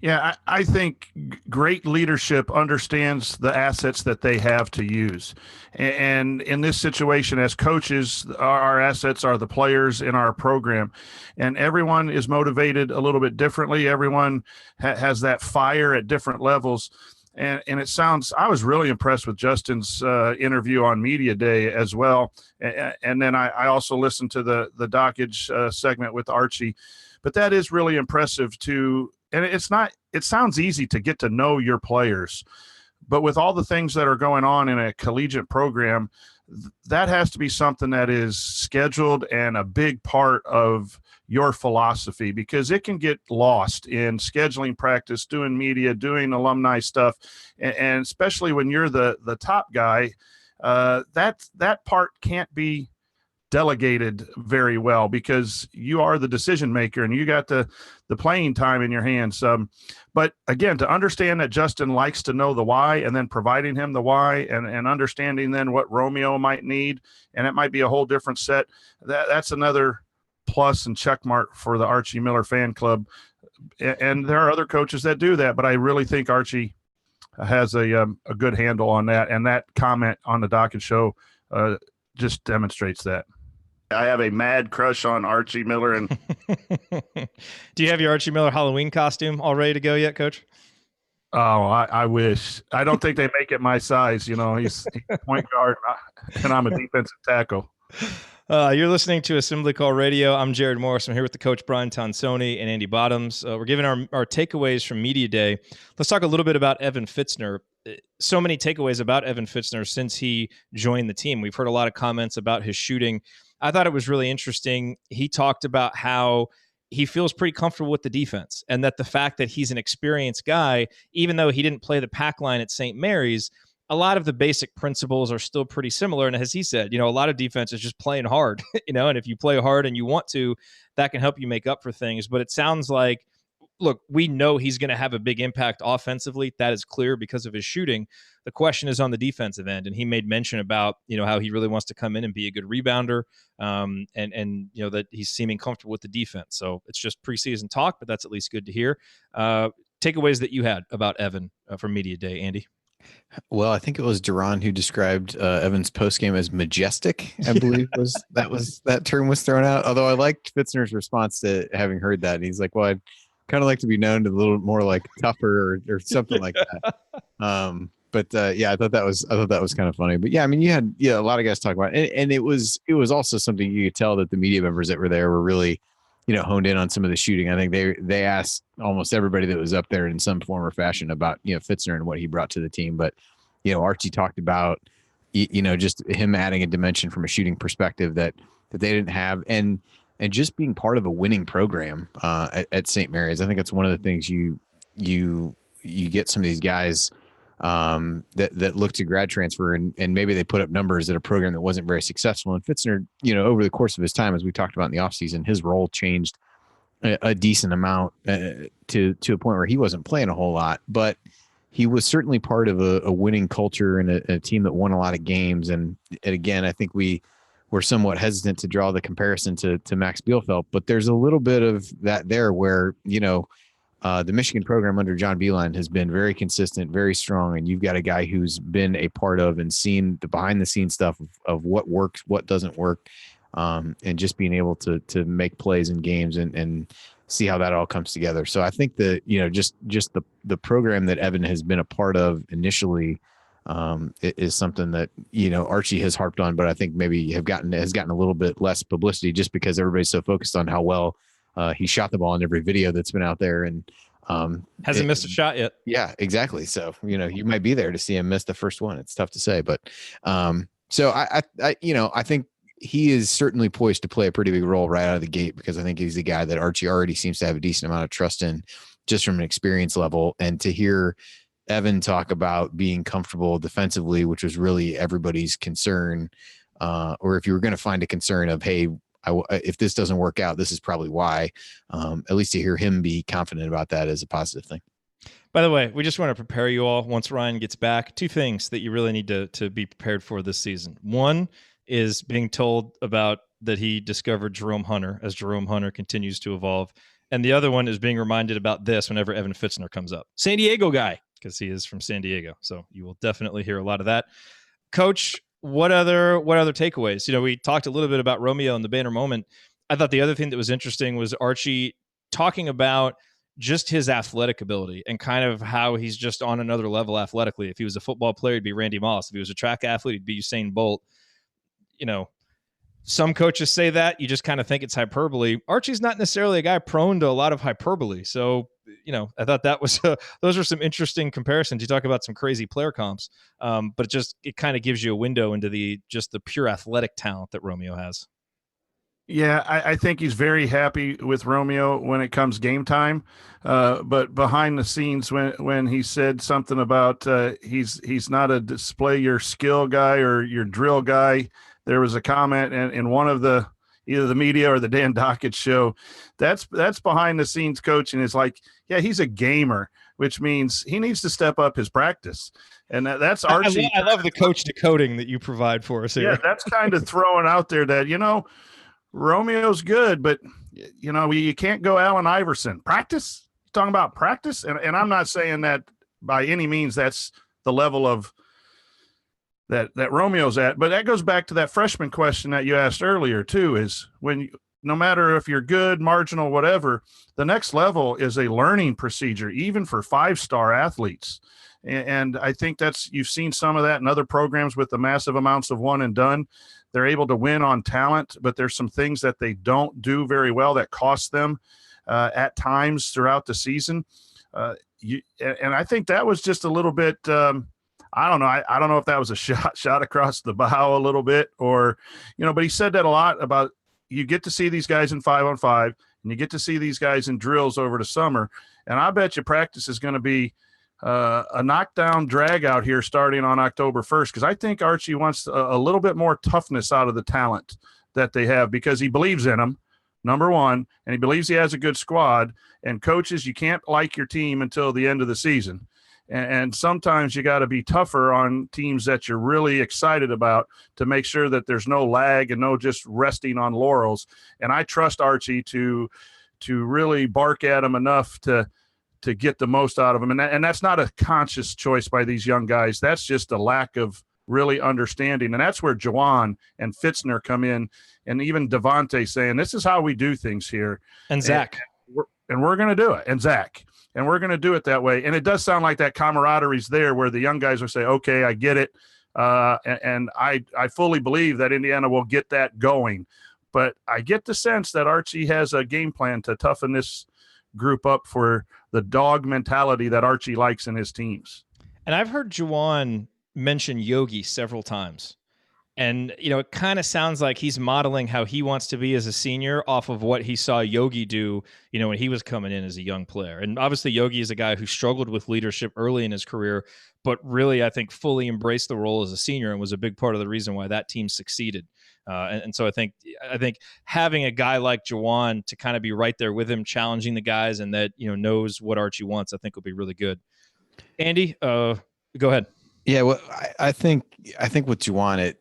Yeah, I think great leadership understands the assets that they have to use. And in this situation, as coaches, our assets are the players in our program. And everyone is motivated a little bit differently. Everyone has that fire at different levels. And it sounds, I was really impressed with Justin's interview on Media Day as well. And then I also listened to the Dockage segment with Archie. But that is really impressive too. And it sounds easy to get to know your players, but with all the things that are going on in a collegiate program, that has to be something that is scheduled and a big part of your philosophy, because it can get lost in scheduling practice, doing media, doing alumni stuff. And especially when you're the top guy, that part can't be delegated very well, because you are the decision maker and you got the playing time in your hands. But again, to understand that Justin likes to know the why, and then providing him the why, and understanding then what Romeo might need, and it might be a whole different set. That's another plus and check mark for the Archie Miller fan club. And there are other coaches that do that, but I really think Archie has a good handle on that. And that comment on the Dockage show just demonstrates that. I have a mad crush on Archie Miller. And do you have your Archie Miller Halloween costume all ready to go yet, Coach? Oh, I wish. I don't think they make it my size. He's point guard and I'm a defensive tackle. You're listening to Assembly Call Radio. I'm Jared Morris. I'm here with the coach, Brian Tonsoni and Andy Bottoms. We're giving our takeaways from Media Day. Let's talk a little bit about Evan Fitzner. So many takeaways about Evan Fitzner since he joined the team. We've heard a lot of comments about his shooting. I thought it was really interesting. He talked about how he feels pretty comfortable with the defense, and that the fact that he's an experienced guy, even though he didn't play the pack line at St. Mary's, a lot of the basic principles are still pretty similar. And as he said, a lot of defense is just playing hard, and if you play hard and you want to, that can help you make up for things. But it sounds like, look, we know he's going to have a big impact offensively. That is clear because of his shooting. The question is on the defensive end. And he made mention about, how he really wants to come in and be a good rebounder, and that he's seeming comfortable with the defense. So it's just preseason talk, but that's at least good to hear. Take takeaways that you had about Evan from Media Day, Andy. Well, I think it was Duran who described Evan's postgame as majestic. I believe that term was thrown out. Although I liked Fitzner's response to having heard that. And he's like, "Well, I'd kind of like to be known to a little more like tougher or something like that." I thought that was kind of funny. But yeah, I mean, you had a lot of guys talk about it, and it was also something you could tell that the media members that were there were really, honed in on some of the shooting. I think they asked almost everybody that was up there in some form or fashion about Fitzner and what he brought to the team. But Archie talked about just him adding a dimension from a shooting perspective that they didn't have, and just being part of a winning program at St. Mary's. I think that's one of the things you get some of these guys that look to grad transfer and maybe they put up numbers at a program that wasn't very successful. And Fitzner, over the course of his time, as we talked about in the offseason, his role changed a decent amount to a point where he wasn't playing a whole lot, but he was certainly part of a winning culture and a team that won a lot of games. And again, I think we were somewhat hesitant to draw the comparison to Max Bielfeldt, but there's a little bit of that there where, the Michigan program under John Beilein has been very consistent, very strong, and you've got a guy who's been a part of and seen the behind-the-scenes stuff of what works, what doesn't work, and just being able to make plays in games and see how that all comes together. So I think that just the program that Evan has been a part of initially is something that Archie has harped on, but I think maybe has gotten a little bit less publicity just because everybody's so focused on how well he shot the ball in every video that's been out there, and hasn't missed a shot yet. Yeah, exactly. So you might be there to see him miss the first one. It's tough to say, but so I think he is certainly poised to play a pretty big role right out of the gate, because I think he's the guy that Archie already seems to have a decent amount of trust in, just from an experience level. And to hear Evan talk about being comfortable defensively, which was really everybody's concern, or if you were going to find a concern of, hey, if this doesn't work out, this is probably why. At least to hear him be confident about that is a positive thing. By the way, we just want to prepare you all once Ryan gets back. Two things that you really need to be prepared for this season. One is being told about that he discovered Jerome Hunter as Jerome Hunter continues to evolve. And the other one is being reminded about this whenever Evan Fitzner comes up. San Diego guy, because he is from San Diego. So you will definitely hear a lot of that. Coach, what other takeaways? We talked a little bit about Romeo and the banner moment. I thought the other thing that was interesting was Archie talking about just his athletic ability and kind of how he's just on another level athletically. If he was a football player, he'd be Randy Moss. If he was a track athlete, he'd be Usain Bolt. Some coaches say that. You just kind of think it's hyperbole. Archie's not necessarily a guy prone to a lot of hyperbole. So, I thought that was those are some interesting comparisons. You talk about some crazy player comps, but it kind of gives you a window into the pure athletic talent that Romeo has. Yeah, I think he's very happy with Romeo when it comes game time. But behind the scenes, when he said something about he's not a display your skill guy or your drill guy, there was a comment in one of either the media or the Dan Dockett show. That's behind the scenes coaching. Is like, yeah, he's a gamer, which means he needs to step up his practice. And that's Archie. I love the coach decoding that you provide for us here. Yeah, that's kind of throwing out there that, Romeo's good, but you can't go Allen Iverson. Practice? You're talking about practice? And I'm not saying that by any means that's the level of that Romeo's at, but that goes back to that freshman question that you asked earlier too, is no matter if you're good, marginal, whatever, the next level is a learning procedure, even for 5-star athletes. And I think you've seen some of that in other programs with the massive amounts of one and done. They're able to win on talent, but there's some things that they don't do very well that cost them at times throughout the season. And I think that was just a little bit, I don't know. I don't know if that was a shot across the bow a little bit or, but he said that a lot about you get to see these guys in 5-on-5 and you get to see these guys in drills over the summer. And I bet you practice is going to be a knockdown drag out here starting on October 1st, because I think Archie wants a little bit more toughness out of the talent that they have, because he believes in them, number one, and he believes he has a good squad. And coaches, you can't like your team until the end of the season. And sometimes you got to be tougher on teams that you're really excited about to make sure that there's no lag and no just resting on laurels. And I trust Archie to really bark at him enough to to get the most out of them. And that's not a conscious choice by these young guys. That's just a lack of really understanding. And that's where Juwan and Fitzner come in, and even Devontae saying, this is how we do things here. And Zach. And we're going to do it. And Zach. And we're going to do it that way. And it does sound like that camaraderie's there where the young guys will say, okay, I get it. And I fully believe that Indiana will get that going. But I get the sense that Archie has a game plan to toughen this group up for the dog mentality that Archie likes in his teams. And I've heard Juwan mention Yogi several times. And, it kind of sounds like he's modeling how he wants to be as a senior off of what he saw Yogi do, when he was coming in as a young player. And obviously Yogi is a guy who struggled with leadership early in his career, but really, I think, fully embraced the role as a senior and was a big part of the reason why that team succeeded. And so I think having a guy like Juwan to kind of be right there with him, challenging the guys, and that, knows what Archie wants, I think will be really good. Andy, go ahead. Yeah, well, I think with Juwan,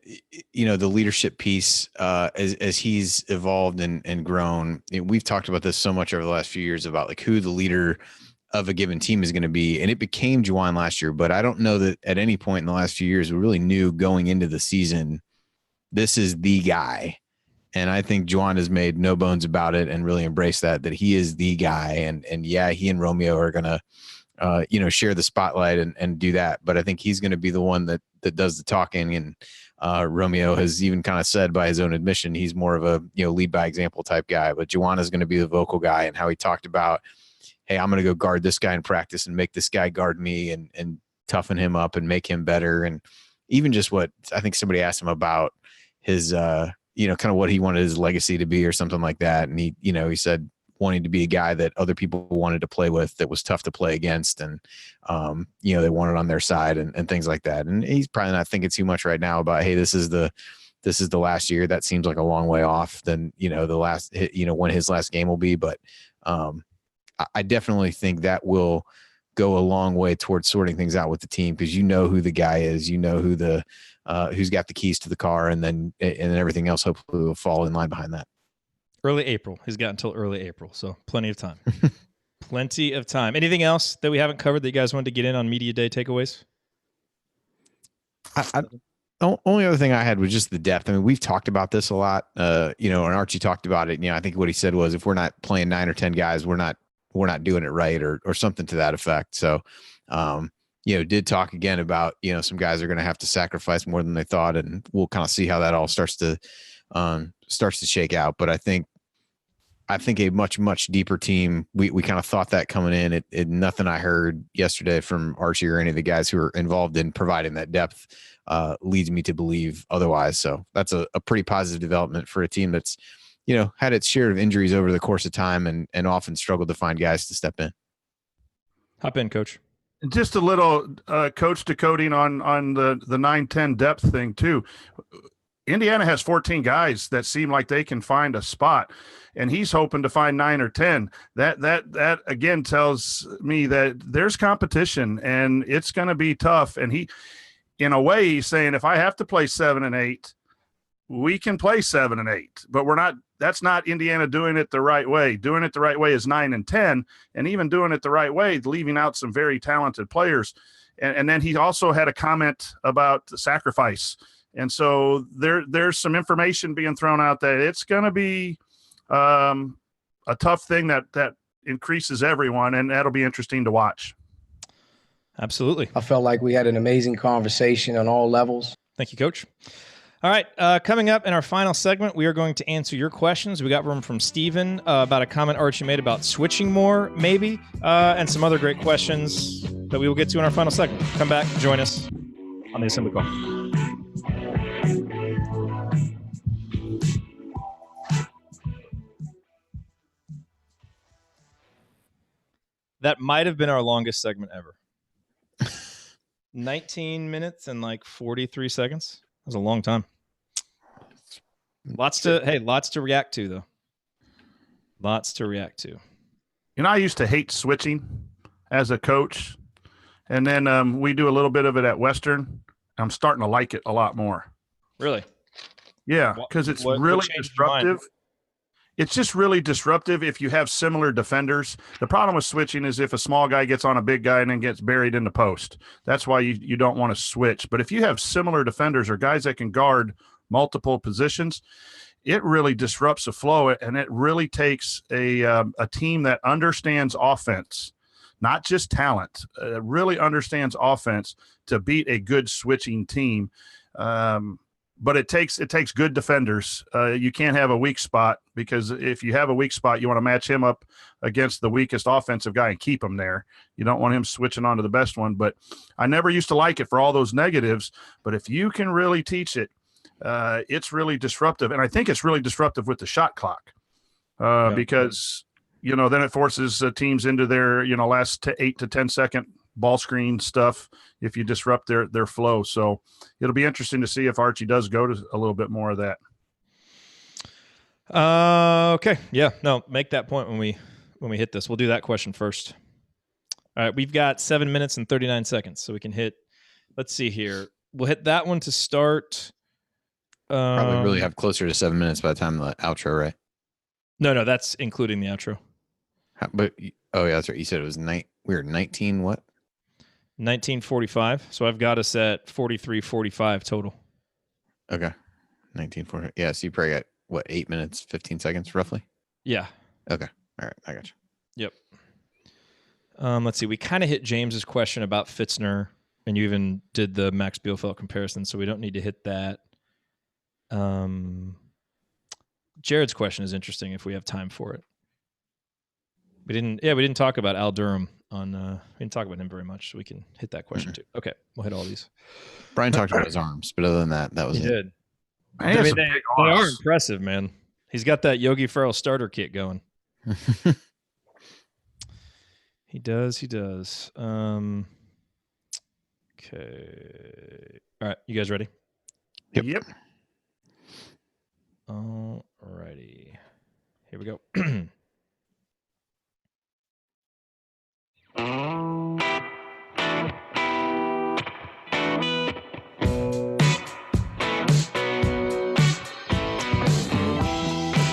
the leadership piece, as he's evolved and grown, we've talked about this so much over the last few years about like who the leader of a given team is going to be, and it became Juwan last year. But I don't know that at any point in the last few years we really knew going into the season this is the guy. And I think Juwan has made no bones about it and really embraced that he is the guy. And yeah, he and Romeo are going to share the spotlight and do that. But I think he's going to be the one that does the talking. And Romeo has even kind of said by his own admission, he's more of a, lead by example type guy. But Juwan is going to be the vocal guy, and how he talked about, hey, I'm going to go guard this guy in practice and make this guy guard me and toughen him up and make him better. And even just what I think somebody asked him about his, kind of what he wanted his legacy to be or something like that. And he said, wanting to be a guy that other people wanted to play with, that was tough to play against, and they wanted on their side and things like that. And he's probably not thinking too much right now about, hey, this is the last year. That seems like a long way off than the last, when his last game will be. But I definitely think that will go a long way towards sorting things out with the team, because who the guy is, who the who's got the keys to the car, and then everything else hopefully will fall in line behind that. Early April. He's got until early April, so plenty of time. Plenty of time. Anything else that we haven't covered that you guys wanted to get in on Media Day takeaways? Only other thing I had was just the depth. I mean, we've talked about this a lot, and Archie talked about it. I think what he said was, if we're not playing 9 or 10 guys, we're not doing it right, or something to that effect. So, did talk again about, some guys are going to have to sacrifice more than they thought, and we'll kind of see how that all starts to shake out. But I think a much, much deeper team. We kind of thought that coming in. It nothing I heard yesterday from Archie or any of the guys who are involved in providing that depth leads me to believe otherwise. So that's a pretty positive development for a team that's, had its share of injuries over the course of time and often struggled to find guys to step in. Hop in, Coach. Just a little coach decoding on the 9-10 depth thing too. Indiana has 14 guys that seem like they can find a spot, and he's hoping to find 9 or 10. That again tells me that there's competition and it's going to be tough. And he, in a way, he's saying, if I have to play 7 and 8, we can play 7 and 8, but we're not. That's not Indiana doing it the right way. Doing it the right way is 9 and 10, and even doing it the right way, leaving out some very talented players. And then he also had a comment about the sacrifice. And so there's some information being thrown out that it's going to be a tough thing that increases everyone, and that'll be interesting to watch. Absolutely. I felt like we had an amazing conversation on all levels. Thank you, Coach. All right, coming up in our final segment, we are going to answer your questions. We got one from Steven about a comment Archie made about switching more, maybe, and some other great questions that we will get to in our final segment. Come back, join us on the Assembly Call. That might have been our longest segment ever. 19 minutes and like 43 seconds. That was a long time. Lots to react to, though. Lots to react to. I used to hate switching as a coach, and then we do a little bit of it at Western. I'm starting to like it a lot more. Really? Yeah, because it's really disruptive. it's just really disruptive if you have similar defenders. The problem with switching is if a small guy gets on a big guy and then gets buried in the post. That's why you don't want to switch. But if you have similar defenders or guys that can guard multiple positions, it really disrupts the flow, and it really takes a team that understands offense, not just talent, really understands offense to beat a good switching team. But it takes good defenders. You can't have a weak spot, because if you have a weak spot, you want to match him up against the weakest offensive guy and keep him there. You don't want him switching on to the best one. But I never used to like it for all those negatives. But if you can really teach it, it's really disruptive. And I think it's really disruptive with the shot clock because, then it forces teams into their, last 8 to 10 second ball screen stuff if you disrupt their flow. So it'll be interesting to see if Archie does go to a little bit more of that. Okay. Yeah, no, make that point when we hit this. We'll do that question first. All right. We've got 7 minutes and 39 seconds. So we can let's see here. We'll hit that one to start. Probably really have closer to 7 minutes by the time the outro, right? No, that's including the outro. But yeah, that's right. You said it was we were 19 what? 1945. So I've got us at 43:45 total. Okay. 1940. Yeah, so you probably got 8 minutes, 15 seconds roughly? Yeah. Okay. All right, I got you. Yep. Let's see. We kind of hit James's question about Fitzner, and you even did the Max Bielfeldt comparison, so we don't need to hit that. Jared's question is interesting if we have time for it. We didn't talk about Al Durham we didn't talk about him very much, so we can hit that question too. Okay, we'll hit all these. Brian talked about his arms, but other than that was he it. did. I mean, they are impressive, man. He's got that Yogi Ferrell starter kit going. He does. Okay. All right, you guys ready? Yep. All righty. Here we go.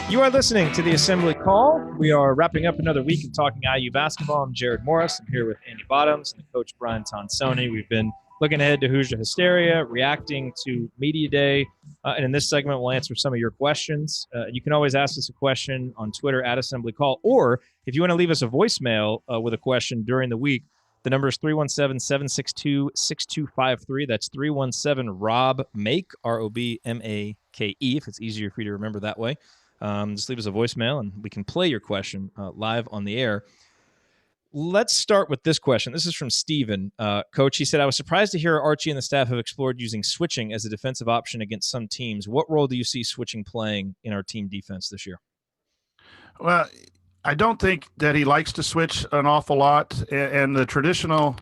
You are listening to the Assembly Call. We are wrapping up another week of talking IU basketball. I'm Jared Morris. I'm here with Andy Bottoms and Coach Brian Tonsoni. We've been looking ahead to Hoosier Hysteria, reacting to Media Day. And in this segment, we'll answer some of your questions. You can always ask us a question on Twitter at Assembly Call, or if you want to leave us a voicemail with a question during the week, the number is 317-762-6253. That's 317-ROB-MAKE, ROBMAKE, if it's easier for you to remember that way. Just leave us a voicemail, and we can play your question live on the air. Let's start with this question. This is from Steven. Coach, he said, I was surprised to hear Archie and the staff have explored using switching as a defensive option against some teams. What role do you see switching playing in our team defense this year? Well, I don't think that he likes to switch an awful lot, and the traditional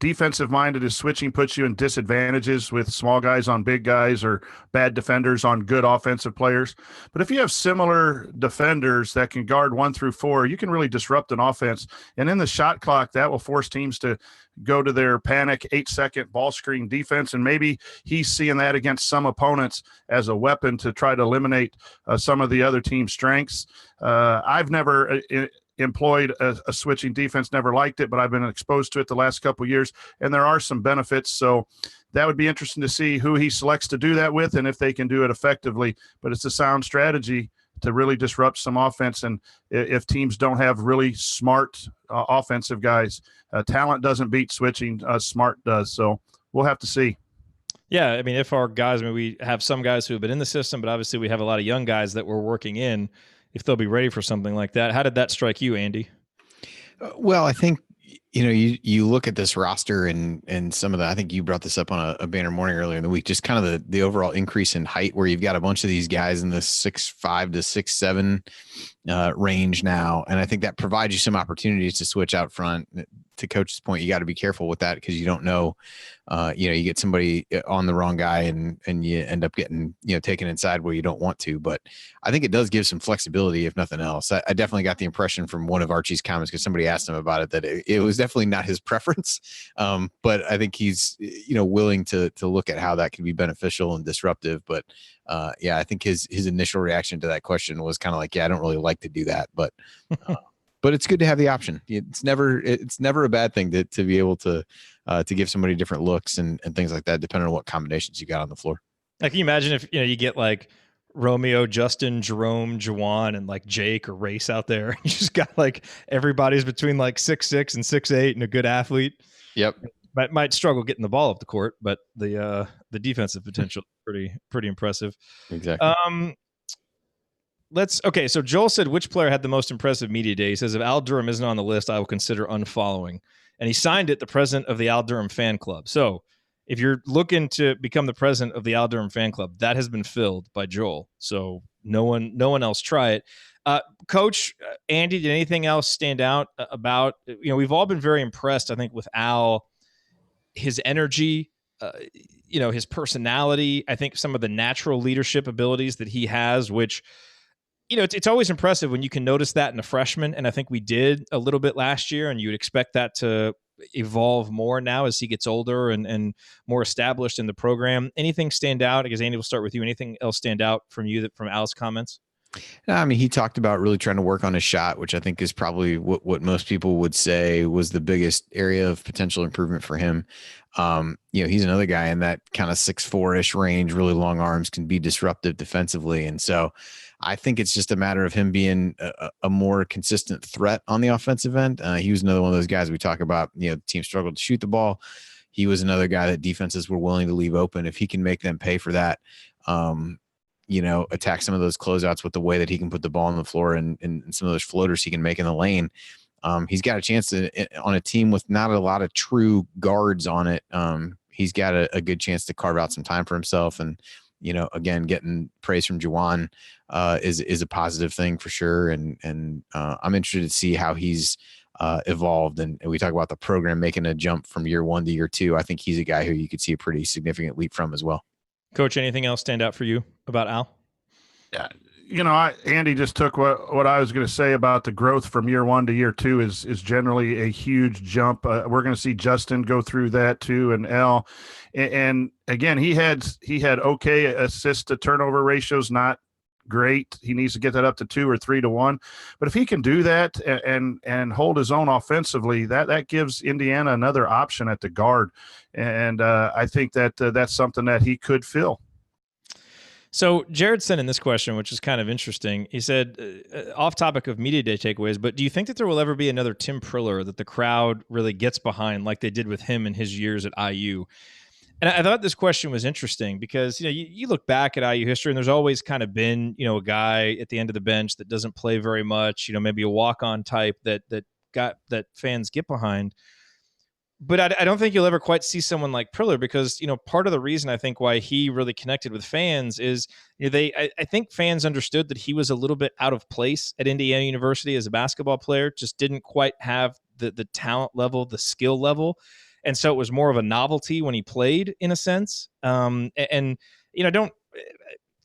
defensive-minded is switching puts you in disadvantages with small guys on big guys or bad defenders on good offensive players. But if you have similar defenders that can guard 1 through 4, you can really disrupt an offense. And in the shot clock, that will force teams to go to their panic 8-second ball screen defense. And maybe he's seeing that against some opponents as a weapon to try to eliminate some of the other team's strengths. I've never employed a switching defense, never liked it, but I've been exposed to it the last couple of years, and there are some benefits. So that would be interesting to see who he selects to do that with and if they can do it effectively. But it's a sound strategy to really disrupt some offense. And if teams don't have really smart offensive guys, talent doesn't beat switching, smart does. So we'll have to see. Yeah, I mean, if our guys, we have some guys who have been in the system, but obviously we have a lot of young guys that we're working in, if they'll be ready for something like that. How did that strike you, Andy? Well, I think, you look at this roster and some of the, I think you brought this up on a banner morning earlier in the week, just kind of the overall increase in height where you've got a bunch of these guys in the 6'5" to 6'7" range now, and I think that provides you some opportunities to switch out front. To Coach's point, you got to be careful with that because you don't know, you get somebody on the wrong guy and you end up getting taken inside where you don't want to. But I think it does give some flexibility, if nothing else. I definitely got the impression from one of Archie's comments because somebody asked him about it that it was definitely not his preference, but I think he's willing to look at how that can be beneficial and disruptive. But I think his initial reaction to that question was kind of like, I don't really like to do that, but but it's good to have the option. It's never a bad thing to be able to give somebody different looks and things like that, depending on what combinations you got on the floor. Like, can you imagine if you get like Romeo, Justin, Jerome, Juwan, and like Jake or Race out there? You just got like everybody's between like 6'6" and 6'8" and a good athlete. Yep. Might struggle getting the ball up the court, but the defensive potential is pretty impressive. Exactly. So Joel said, which player had the most impressive media day? He says, if Al Durham isn't on the list, I will consider unfollowing. And he signed it, the president of the Al Durham fan club. So if you're looking to become the president of the Al Durham fan club, that has been filled by Joel. So no one else try it. Coach Andy, did anything else stand out about, we've all been very impressed, I think, with Al, his energy, his personality. I think some of the natural leadership abilities that he has, which, it's always impressive when you can notice that in a freshman. And I think we did a little bit last year, and you would expect that to evolve more now as he gets older and more established in the program. Anything stand out? I guess Andy, will start with you. Anything else stand out from Al's comments? I mean, he talked about really trying to work on his shot, which I think is probably what most people would say was the biggest area of potential improvement for him. He's another guy in that kind of 6'4" range, really long arms, can be disruptive defensively. And so I think it's just a matter of him being a more consistent threat on the offensive end. He was another one of those guys we talk about, the team struggled to shoot the ball. He was another guy that defenses were willing to leave open. If he can make them pay for that, attack some of those closeouts with the way that he can put the ball on the floor and some of those floaters he can make in the lane. He's got a chance on a team with not a lot of true guards on it. He's got a good chance to carve out some time for himself. And, again, getting praise from Juwan is a positive thing for sure. And I'm interested to see how he's evolved. And we talk about the program making a jump from year 1 to year 2. I think he's a guy who you could see a pretty significant leap from as well. Coach, anything else stand out for you about Al? Yeah. Andy just took what I was going to say about the growth from year 1 to year 2 is generally a huge jump. We're going to see Justin go through that too, and Al. And again, he had okay assist to turnover ratios, not great. He needs to get that up to 2 or 3 to 1. But if he can do that and hold his own offensively, that gives Indiana another option at the guard. And I think that's something that he could fill. So Jared sent in this question, which is kind of interesting. He said, off topic of media day takeaways, but do you think that there will ever be another Tim Priller that the crowd really gets behind like they did with him in his years at IU? And I thought this question was interesting because, you look back at IU history and there's always kind of been, a guy at the end of the bench that doesn't play very much, maybe a walk-on type that fans get behind. But I don't think you'll ever quite see someone like Priller because, part of the reason I think why he really connected with fans is, I think fans understood that he was a little bit out of place at Indiana University as a basketball player, just didn't quite have the talent level, the skill level. And so it was more of a novelty when he played in a sense. I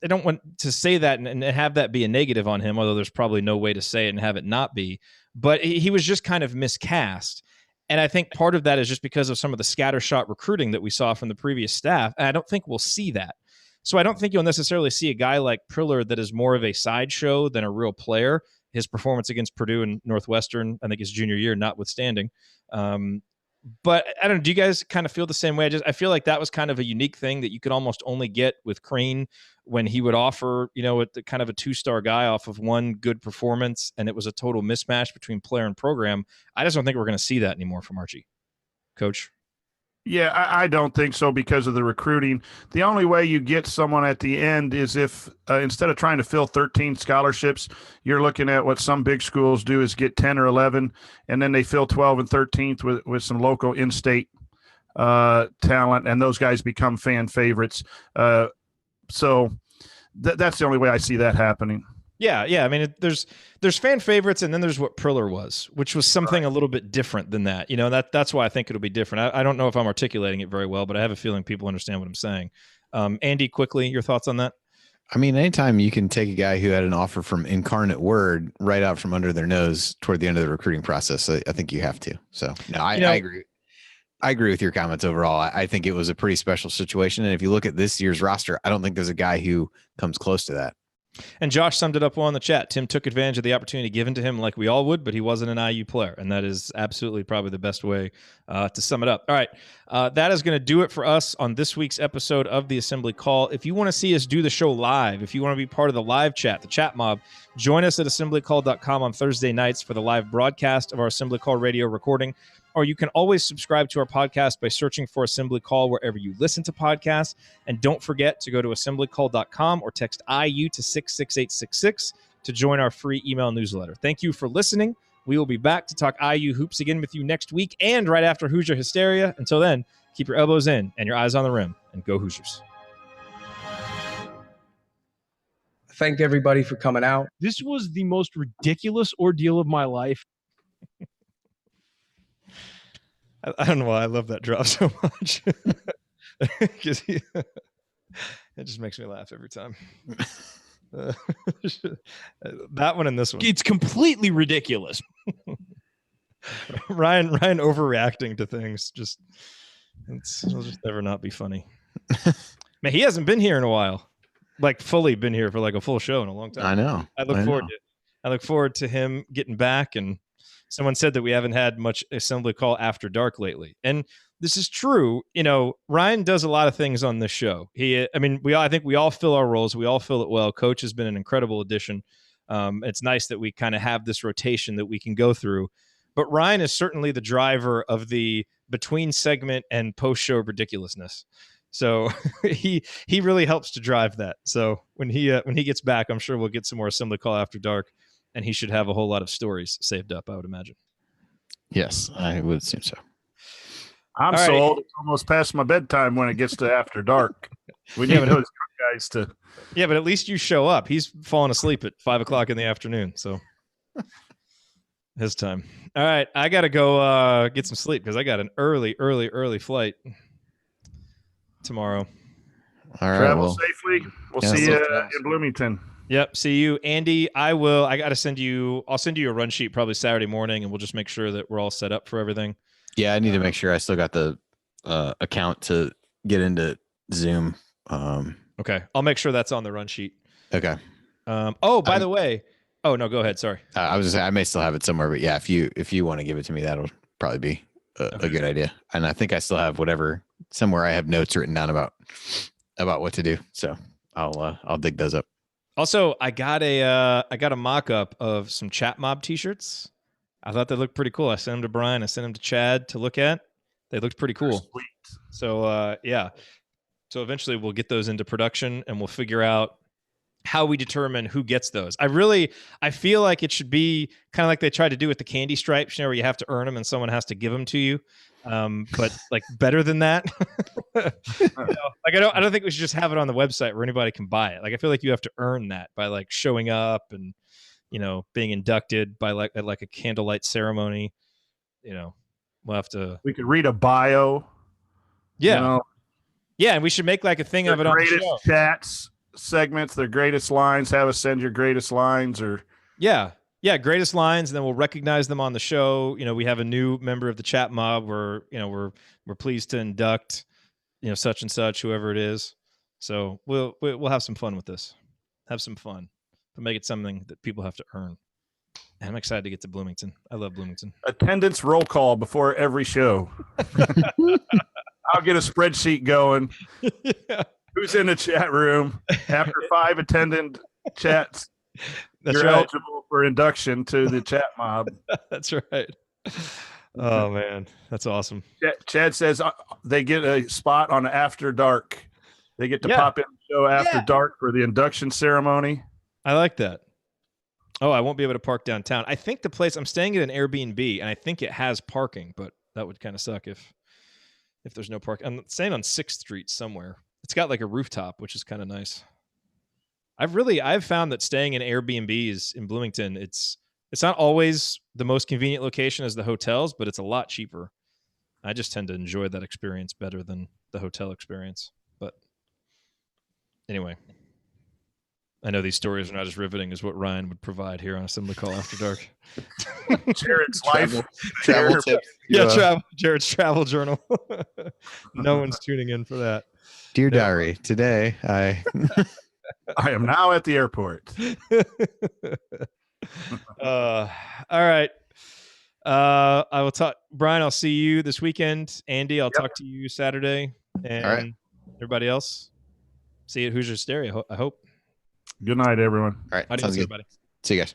don't want to say that and have that be a negative on him, although there's probably no way to say it and have it not be. But he was just kind of miscast. And I think part of that is just because of some of the scattershot recruiting that we saw from the previous staff. And I don't think we'll see that. So I don't think you'll necessarily see a guy like Priller that is more of a sideshow than a real player. His performance against Purdue and Northwestern, I think his junior year, notwithstanding. But I don't know, do you guys kind of feel the same way? I feel like that was kind of a unique thing that you could almost only get with Crane when he would offer, kind of a 2-star guy off of one good performance, and it was a total mismatch between player and program. I just don't think we're going to see that anymore from Archie. Coach? Yeah, I don't think so because of the recruiting. The only way you get someone at the end is if instead of trying to fill 13 scholarships, you're looking at what some big schools do is get 10 or 11, and then they fill 12 and 13th with some local in-state talent, and those guys become fan favorites. So that's the only way I see that happening. Yeah. I mean, there's fan favorites, and then there's what Priller was, which was something a little bit different than that. That's why I think it'll be different. I don't know if I'm articulating it very well, but I have a feeling people understand what I'm saying. Andy, quickly, your thoughts on that? I mean, anytime you can take a guy who had an offer from Incarnate Word right out from under their nose toward the end of the recruiting process, I think you have to. So, no, I agree. I agree with your comments overall. I think it was a pretty special situation. And if you look at this year's roster, I don't think there's a guy who comes close to that. And Josh summed it up well in the chat. Tim took advantage of the opportunity given to him like we all would, but he wasn't an IU player. And that is absolutely probably the best way to sum it up. All right. That is going to do it for us on this week's episode of the Assembly Call. If you want to see us do the show live, if you want to be part of the live chat, the chat mob, join us at assemblycall.com on Thursday nights for the live broadcast of our Assembly Call radio recording. Or you can always subscribe to our podcast by searching for Assembly Call wherever you listen to podcasts. And don't forget to go to assemblycall.com or text IU to 66866 to join our free email newsletter. Thank you for listening. We will be back to talk IU hoops again with you next week and right after Hoosier Hysteria. Until then, keep your elbows in and your eyes on the rim, and go Hoosiers. Thank everybody for coming out. This was the most ridiculous ordeal of my life. I don't know why I love that drop so much. It just makes me laugh every time. That one and this one. It's completely ridiculous. Ryan overreacting to things. It'll just never not be funny. Man, he hasn't been here in a while. Like fully been here for like a full show in a long time. I know. I look forward to him getting back. And someone said that we haven't had much Assembly Call after dark lately. And this is true. Ryan does a lot of things on this show. I think we all fill our roles. We all fill it well. Coach has been an incredible addition. It's nice that we kind of have this rotation that we can go through. But Ryan is certainly the driver of the between segment and post-show ridiculousness. So he really helps to drive that. So when he gets back, I'm sure we'll get some more Assembly Call after dark, and he should have a whole lot of stories saved up, I would imagine. Yes, I would assume so. I'm so old, it's almost past my bedtime when it gets to after dark. We need those guys to. Yeah, but at least you show up. He's falling asleep at 5:00 in the afternoon, so his time. All right, I got to go get some sleep because I got an early flight tomorrow. All right, travel safely. We'll see you in Bloomington. Yep. See you, Andy. I'll send you a run sheet probably Saturday morning, and we'll just make sure that we're all set up for everything. Yeah, I need to make sure I still got the account to get into Zoom. Okay. I'll make sure that's on the run sheet. Okay. By the way. Oh, no, go ahead. Sorry. I was just saying, I may still have it somewhere, but yeah, if you want to give it to me, that'll probably be a good idea. And I think I still have somewhere I have notes written down about what to do. So I'll dig those up. Also, I got a mock-up of some Chat Mob t-shirts. I thought they looked pretty cool. I sent them to Brian. I sent them to Chad to look at. They looked pretty cool. Sweet. So, yeah. So eventually we'll get those into production, and we'll figure out how we determine who gets those. I feel like it should be kind of like they tried to do with the candy stripes, where you have to earn them and someone has to give them to you. But like better than that. I don't think we should just have it on the website where anybody can buy it. Like I feel like you have to earn that by like showing up and being inducted by at a candlelight ceremony. We'll have to. We could read a bio. Yeah. Yeah, and we should make like a thing of it on the show. Greatest chats segments, their greatest lines. Have us send your greatest lines, or greatest lines, and then we'll recognize them on the show. We have a new member of the Chat Mob. We're pleased to induct such and such, whoever it is. So we'll have some fun with this. Have some fun, but make it something that people have to earn. And I'm excited to get to Bloomington. I love Bloomington. Attendance roll call before every show. I'll get a spreadsheet going. Yeah. Who's in the chat room after 5 attendant chats? That's You're right. eligible for induction to the Chat Mob. That's right. Oh man, that's awesome. Chad says they get a spot on After Dark. They get to pop in the show after dark for the induction ceremony. I like that. Oh, I won't be able to park downtown. I think the place I'm staying at an Airbnb, and I think it has parking, but that would kind of suck if there's no park. I'm staying on 6th Street somewhere. It's got like a rooftop, which is kind of nice. I've found that staying in Airbnbs in Bloomington, it's not always the most convenient location as the hotels, but it's a lot cheaper. I just tend to enjoy that experience better than the hotel experience. But anyway, I know these stories are not as riveting as what Ryan would provide here on Assembly Call After Dark. Jared's life. Travel tips. Jared's travel journal. No one's tuning in for that. Dear Diary, today I am now at the airport. All right. I will talk. Brian, I'll see you this weekend. Andy, I'll talk to you Saturday. And All right. everybody else, see you at Hoosier Hysteria. I hope. Good night, everyone. All right. Adios, Sounds good. everybody. See you guys.